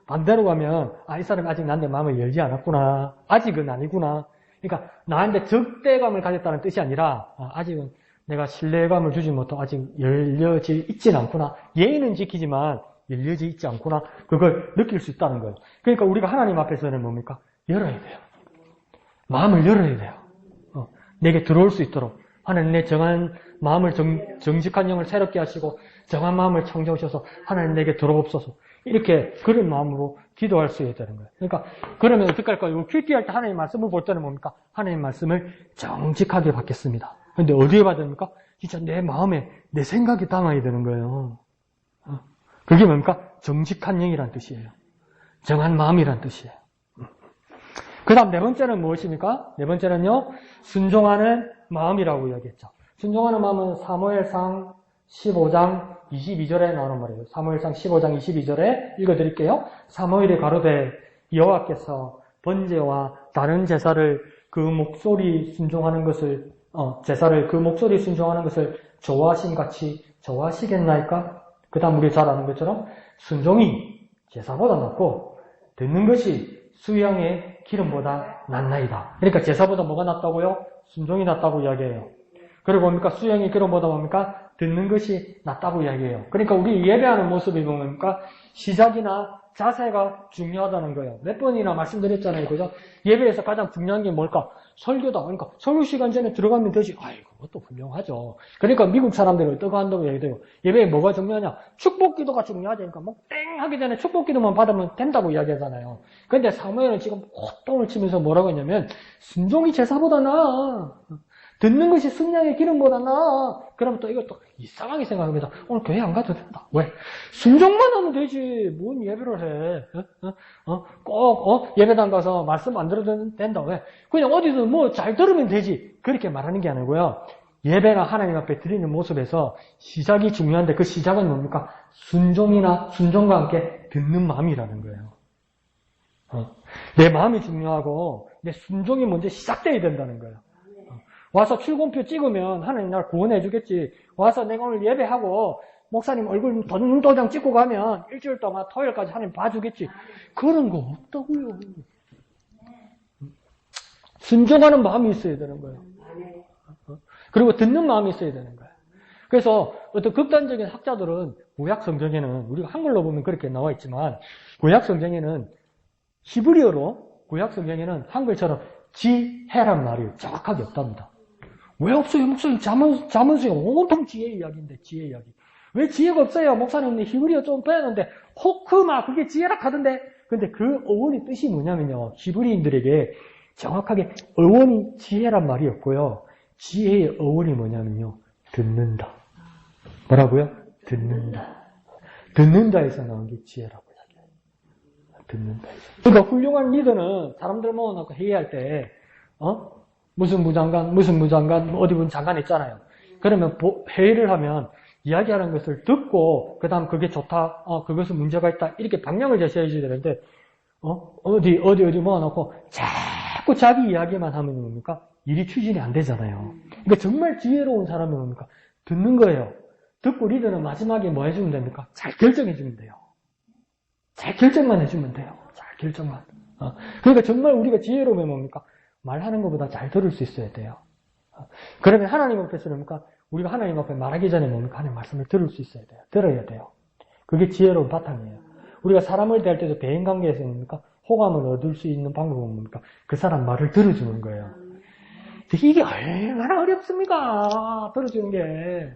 Speaker 1: 반대로 가면 이 사람이 아직 나한테 마음을 열지 않았구나, 아직은 아니구나. 그러니까 나한테 적대감을 가졌다는 뜻이 아니라 아직은 내가 신뢰감을 주지 못하고 아직 열려져 있지는 않구나. 예의는 지키지만 열려져 있지 않구나. 그걸 느낄 수 있다는 거예요. 그러니까 우리가 하나님 앞에서는 뭡니까? 열어야 돼요. 마음을 열어야 돼요. 내게 들어올 수 있도록. 하나님 내 정한 마음을 정직한 영을 새롭게 하시고 정한 마음을 창조하셔서 하나님 내게 들어옵소서. 이렇게 그런 마음으로 기도할 수 있어야 되는 거예요. 그러니까 그러면 어떻게 할까요? 큐티할 때 하나님 말씀을 볼 때는 뭡니까? 하나님 말씀을 정직하게 받겠습니다. 그런데 어디에 받습니까? 진짜 내 마음에 내 생각이 담아야 되는 거예요. 그게 뭡니까? 정직한 영이란 뜻이에요. 정한 마음이란 뜻이에요. 그 다음 네 번째는 무엇입니까? 네 번째는요, 순종하는 마음이라고 이야기했죠. 순종하는 마음은 사무엘상 15장 22절에 나오는 말이에요. 사무엘상 15장 22절에 읽어드릴게요. 사무엘이 가로되 여호와께서 번제와 다른 제사를 그 목소리 순종하는 것을 제사를 그 목소리 순종하는 것을 좋아하신 같이 좋아하시겠나이까? 그 다음 우리 잘 아는 것처럼 순종이 제사보다 낫고 듣는 것이 수양의 기름보다 낫나이다. 그러니까 제사보다 뭐가 낫다고요? 순종이 낫다고 이야기해요. 그리고 뭡니까? 수양의 기름보다 뭡니까? 듣는 것이 낫다고 이야기해요. 그러니까 우리 예배하는 모습이 뭡니까? 시작이나 자세가 중요하다는 거예요. 몇 번이나 말씀드렸잖아요. 그죠? 예배에서 가장 중요한 게 뭘까? 설교다. 그러니까 설교 시간 전에 들어가면 되지. 그것도 훌륭하죠. 그러니까 미국 사람들은 어떻게 한다고 얘기해요. 예배에 뭐가 중요하냐? 축복 기도가 중요하죠. 그러니까 뭐 땡 하기 전에 축복 기도만 받으면 된다고 이야기하잖아요. 그런데 사무엘은 지금 헛똥을 치면서 뭐라고 했냐면 순종이 제사보다 나아. 듣는 것이 순양의 기름보다 나아. 그러면 또 이것도 이상하게 생각합니다. 오늘 교회 안 가도 된다. 왜? 순종만 하면 되지. 뭔 예배를 해? 꼭 예배당 가서 말씀 안 들어도 된다. 왜? 그냥 어디서 뭐 잘 들으면 되지. 그렇게 말하는 게 아니고요. 예배나 하나님 앞에 드리는 모습에서 시작이 중요한데 그 시작은 뭡니까? 순종과 함께 듣는 마음이라는 거예요. 내 마음이 중요하고 내 순종이 먼저 시작돼야 된다는 거예요. 와서 출근표 찍으면 하나님 날 구원해 주겠지. 와서 내가 오늘 예배하고 목사님 얼굴 도장 찍고 가면 일주일 동안 토요일까지 하나님 봐주겠지. 그런 거 없다고요. 순종하는 마음이 있어야 되는 거예요. 그리고 듣는 마음이 있어야 되는 거예요. 그래서 어떤 극단적인 학자들은 구약 성경에는 우리가 한글로 보면 그렇게 나와 있지만 구약 성경에는 히브리어로 구약 성경에는 한글처럼 지혜란 말이 정확하게 없답니다. 왜 없어요? 목사님 자문수에 온통 지혜 이야기인데 지혜 이야기. 왜 지혜가 없어요? 목사님 히브리어 좀 빼는데 호크마 그게 지혜라 하던데. 근데 그 어원의 뜻이 뭐냐면요. 히브리인들에게 정확하게 어원이 지혜란 말이 없고요. 지혜의 어원이 뭐냐면요. 듣는다. 뭐라고요? 듣는다. 듣는다에서 나온 게 지혜라고 이야기해요. 듣는다에서. 그러니까 훌륭한 리더는 사람들 모아놓고 회의할 때 무슨 무장관 어디 분 장관 있잖아요. 그러면 회의를 하면 이야기하는 것을 듣고 그다음 그게 좋다, 그것은 문제가 있다 이렇게 방향을 제시해 줘야 되는데 어디 모아놓고 자꾸 자기 이야기만 하면 뭡니까? 일이 추진이 안 되잖아요. 그러니까 정말 지혜로운 사람은 뭡니까? 듣는 거예요. 듣고 리더는 마지막에 뭐 해주면 됩니까? 잘 결정해 주면 돼요. 잘 결정만 해주면 돼요. 잘 결정만. 그러니까 정말 우리가 지혜로우면 뭡니까? 말하는 것보다 잘 들을 수 있어야 돼요. 그러면 하나님 앞에서 뭡니까? 우리가 하나님 앞에 말하기 전에 뭡니까? 하나님 말씀을 들을 수 있어야 돼요. 들어야 돼요. 그게 지혜로운 바탕이에요. 우리가 사람을 대할 때도 대인관계에서 뭡니까? 호감을 얻을 수 있는 방법은 뭡니까? 그 사람 말을 들어주는 거예요. 이게 얼마나 어렵습니까? 들어주는 게.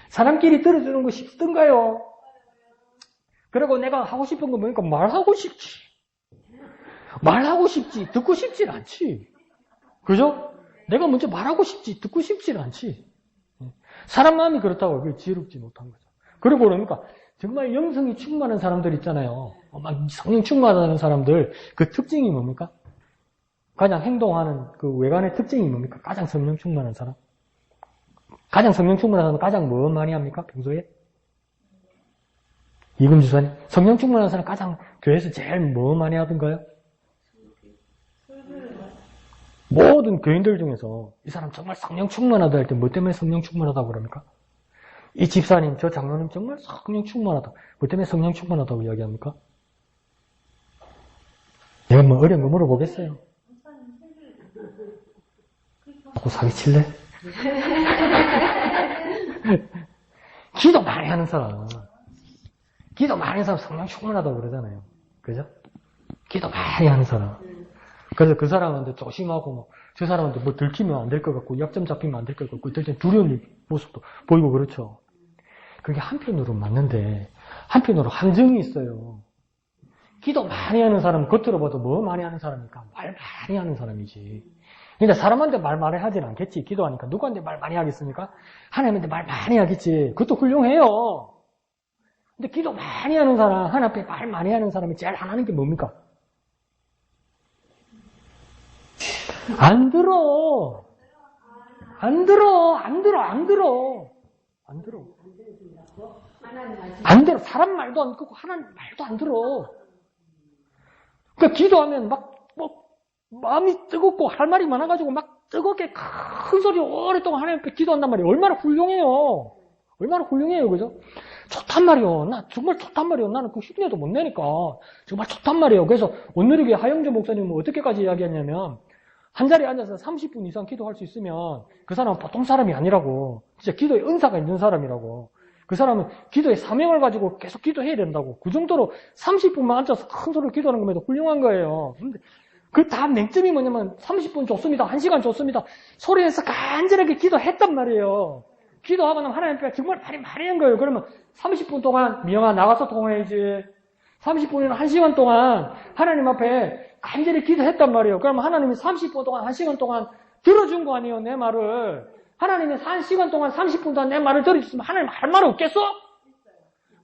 Speaker 1: 사람끼리 들어주는 거 쉽던가요? 그리고 내가 하고 싶은 거 뭐니까 말하고 싶지. 말하고 싶지, 듣고 싶진 않지. 그죠? 내가 먼저 말하고 싶지, 듣고 싶진 않지. 사람 마음이 그렇다고 그게 지혜롭지 못한 거죠. 그리고 그러니까 정말 영성이 충만한 사람들 있잖아요. 막 성령 충만한 사람들 그 특징이 뭡니까? 가장 행동하는 그 외관의 특징이 뭡니까? 가장 성령 충만한 사람. 가장 성령 충만한 사람은 가장 뭐 많이 합니까? 평소에? 이금주 사님, 성령 충만한 사람 가장 교회에서 제일 뭐 많이 하던가요? 모든 교인들 중에서 이 사람 정말 성령 충만하다 할 때 뭐 때문에 성령 충만하다고 그럽니까? 이 집사님, 저 장로님 정말 성령 충만하다. 뭐 때문에 성령 충만하다고 이야기합니까? 내가 뭐 어려운 거 물어보겠어요? 자꾸 사기칠래? 기도 많이 하는 사람. 기도 많이 하는 사람 성령 충만하다고 그러잖아요. 그죠? 기도 많이 하는 사람. 그래서 그 사람한테 조심하고, 뭐, 저 사람한테 뭐 들키면 안 될 것 같고, 약점 잡히면 안 될 것 같고, 들때 두려운 모습도 보이고 그렇죠. 그게 한편으로 맞는데, 한편으로 함정이 있어요. 기도 많이 하는 사람은 겉으로 봐도 뭐 많이 하는 사람이니까 말 많이 하는 사람이지. 그러니까 사람한테 말 많이 하진 않겠지. 기도하니까. 누구한테 말 많이 하겠습니까? 하나님한테 말 많이 하겠지. 그것도 훌륭해요. 근데 기도 많이 하는 사람, 하나님 앞에 말 많이 하는 사람이 제일 안 하는 게 뭡니까? 안 들어. 안 들어. 안 들어. 안 들어. 안 들어. 안 들어. 사람 말도 안 듣고 하나님 말도 안 들어. 그러니까 기도하면 막 마음이 뜨겁고 할 말이 많아가지고 막 뜨겁게 큰 소리 오랫동안 하나님 앞에 기도한단 말이에요. 얼마나 훌륭해요. 얼마나 훌륭해요. 그죠? 좋단 말이에요. 나 정말 좋단 말이에요. 나는 그 흉내도 못 내니까. 정말 좋단 말이에요. 그래서 오늘에게 하영조 목사님은 어떻게까지 이야기했냐면 한 자리에 앉아서 30분 이상 기도할 수 있으면 그 사람은 보통 사람이 아니라고. 진짜 기도에 은사가 있는 사람이라고. 그 사람은 기도의 사명을 가지고 계속 기도해야 된다고. 그 정도로 30분만 앉아서 큰 소리로 기도하는 것만도 훌륭한 거예요. 근데 그 다음 맹점이 뭐냐면 30분 좋습니다. 1시간 좋습니다. 소리에서 간절하게 기도했단 말이에요. 기도하고 나면 하나님 앞에 정말 말이 많이 한 거예요. 그러면 30분 동안 미영아 나가서 통화해야지. 30분이나 1시간 동안 하나님 앞에 간절히 기도했단 말이에요. 그러면 하나님이 30분 동안 1시간 동안 들어준 거 아니에요. 내 말을. 하나님이 1시간 동안 30분 동안 내 말을 들어줬으면 하나님 할 말 없겠어?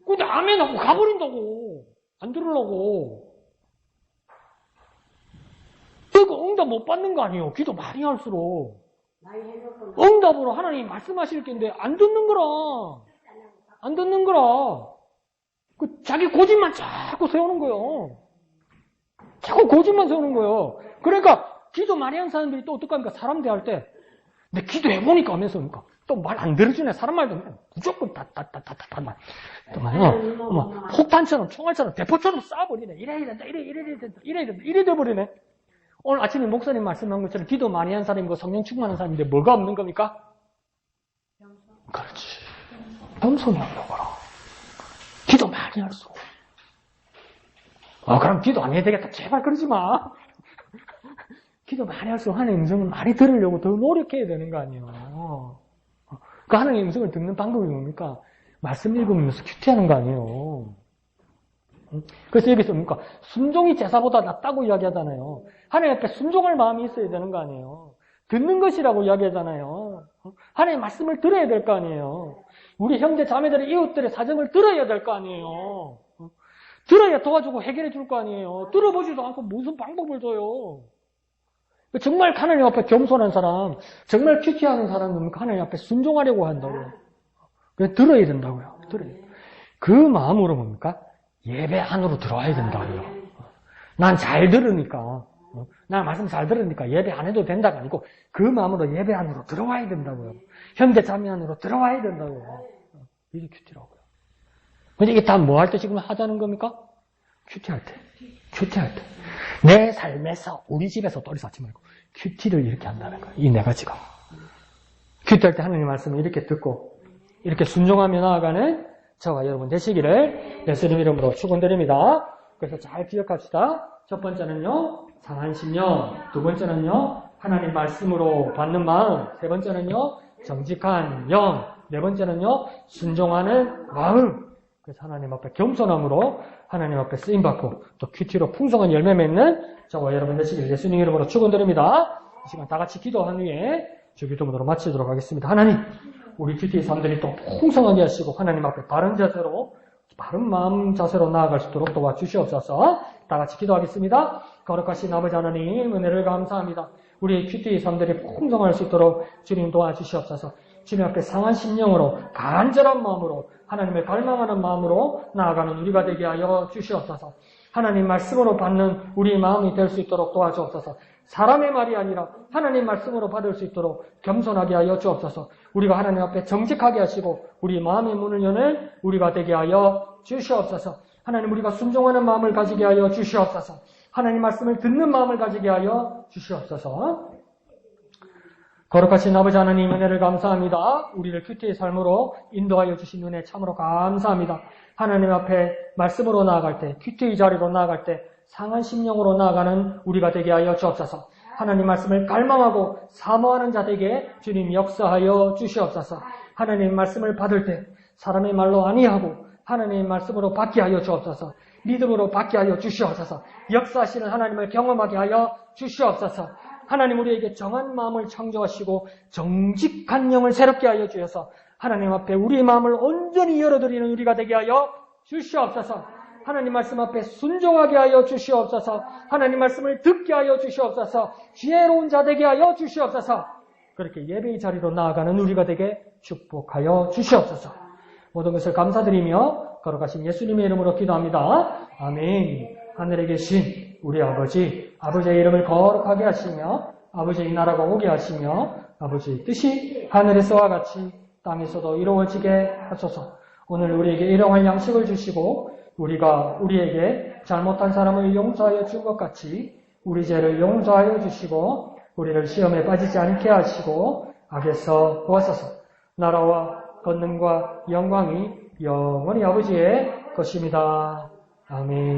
Speaker 1: 근데 아멘 하고 가버린다고. 안 들으려고. 그거 응답 못 받는 거 아니에요. 기도 많이 할수록. 응답으로 하나님이 말씀하실 텐데 안 듣는 거라. 안 듣는 거라. 자기 고집만 자꾸 세우는 거예요. 자꾸 고집만 세우는 거예요. 그러니까 기도 많이 하는 사람들이 또 어떡합니까? 사람 대할 때 내 기도해보니까 하면서 또 말 안 들어주네. 사람 말도 무조건 말. 또 말이야. 폭탄처럼 총알처럼 대포처럼 쏴버리네. 이래 된다. 이래 돼버리네. 오늘 아침에 목사님 말씀한 것처럼 기도 많이 한 사람이고 성령 충만한 사람인데 뭐가 없는 겁니까? 그렇지. 겸손이 없는 거라. 기도 많이 할수록. 그럼 기도 안 해야 되겠다. 제발 그러지 마. 기도 많이 할수록 하나님의 음성을 많이 들으려고 더 노력해야 되는 거 아니에요. 그 하나님의 음성을 듣는 방법이 뭡니까? 말씀 읽으면서 큐티하는 거 아니에요. 그래서 여기서 뭡니까? 순종이 제사보다 낫다고 이야기하잖아요. 하나님 앞에 순종할 마음이 있어야 되는 거 아니에요. 듣는 것이라고 이야기하잖아요. 하나님의 말씀을 들어야 될 거 아니에요. 우리 형제 자매들의 이웃들의 사정을 들어야 될 거 아니에요. 들어야 도와주고 해결해 줄 거 아니에요. 들어보지도 않고 무슨 방법을 줘요. 정말 하나님 앞에 겸손한 사람, 정말 큐티하는 사람은 하나님 앞에 순종하려고 한다고요. 그래서 들어야 된다고요. 그 마음으로 뭡니까? 예배 안으로 들어와야 된다고요. 난 잘 들으니까, 난 말씀 잘 들으니까 예배 안 해도 된다가 아니고 그 마음으로 예배 안으로 들어와야 된다고요. 현대 자매 안으로 들어와야 된다고요. 이게 큐티라고요. 근데 이게 다 뭐 할 때 지금 하자는 겁니까? 큐티할 때. 내 삶에서, 우리 집에서 또리 쌓지 말고 큐티를 이렇게 한다는 거예요. 이 네 가지가. 큐티할 때 하나님 말씀을 이렇게 듣고 이렇게 순종하며 나아가는 저와 여러분 되시기를 예수님 이름으로 축원드립니다. 그래서 잘 기억합시다. 첫 번째는요, 상한 심령. 두 번째는요, 하나님 말씀으로 받는 마음. 세 번째는요, 정직한 영. 네 번째는요, 순종하는 마음. 그래서 하나님 앞에 겸손함으로 하나님 앞에 쓰임받고 또 큐티로 풍성한 열매 맺는 저와 여러분 되시기를 예수님 이름으로 축원드립니다. 이 시간 다 같이 기도한 후에 주기도문으로 마치도록 하겠습니다. 하나님, 우리 큐티의 삶들이 또 풍성하게 하시고 하나님 앞에 바른 자세로, 바른 마음 자세로 나아갈 수 있도록 도와주시옵소서. 다 같이 기도하겠습니다. 거룩하신 아버지 하나님, 은혜를 감사합니다. 우리의 큐티의 삶들이 풍성할 수 있도록 주님 도와주시옵소서. 주님 앞에 상한 심령으로 간절한 마음으로 하나님을 갈망하는 마음으로 나아가는 우리가 되게 하여 주시옵소서. 하나님 말씀으로 받는 우리 마음이 될 수 있도록 도와주옵소서. 사람의 말이 아니라 하나님 말씀으로 받을 수 있도록 겸손하게 하여 주옵소서. 우리가 하나님 앞에 정직하게 하시고 우리 마음의 문을 여는 우리가 되게 하여 주시옵소서. 하나님 우리가 순종하는 마음을 가지게 하여 주시옵소서. 하나님 말씀을 듣는 마음을 가지게 하여 주시옵소서. 거룩하신 아버지 하나님 은혜를 감사합니다. 우리를 큐티의 삶으로 인도하여 주신 은혜 참으로 감사합니다. 하나님 앞에 말씀으로 나아갈 때, 큐티의 자리로 나아갈 때 상한 심령으로 나아가는 우리가 되게 하여 주옵소서. 하나님 말씀을 갈망하고 사모하는 자에게 주님 역사하여 주시옵소서. 하나님 말씀을 받을 때 사람의 말로 아니하고 하나님의 말씀으로 받게 하여 주옵소서. 믿음으로 받게 하여 주시옵소서. 역사하시는 하나님을 경험하게 하여 주시옵소서. 하나님 우리에게 정한 마음을 창조하시고 정직한 영을 새롭게 하여 주셔서 하나님 앞에 우리의 마음을 온전히 열어드리는 우리가 되게 하여 주시옵소서. 하나님 말씀 앞에 순종하게 하여 주시옵소서. 하나님 말씀을 듣게 하여 주시옵소서. 지혜로운 자 되게 하여 주시옵소서. 그렇게 예배의 자리로 나아가는 우리가 되게 축복하여 주시옵소서. 모든 것을 감사드리며 거룩하신 예수님의 이름으로 기도합니다. 아멘. 하늘에 계신 우리 아버지, 아버지의 이름을 거룩하게 하시며 아버지의 나라가 오게 하시며 아버지의 뜻이 하늘에서와 같이 땅에서도 이루어지게 하소서. 오늘 우리에게 일용할 양식을 주시고 우리가 우리에게 잘못한 사람을 용서하여 준 것 같이 우리 죄를 용서하여 주시고 우리를 시험에 빠지지 않게 하시고 악에서 구하소서. 나라와 권능과 영광이 영원히 아버지의 것입니다. 아멘.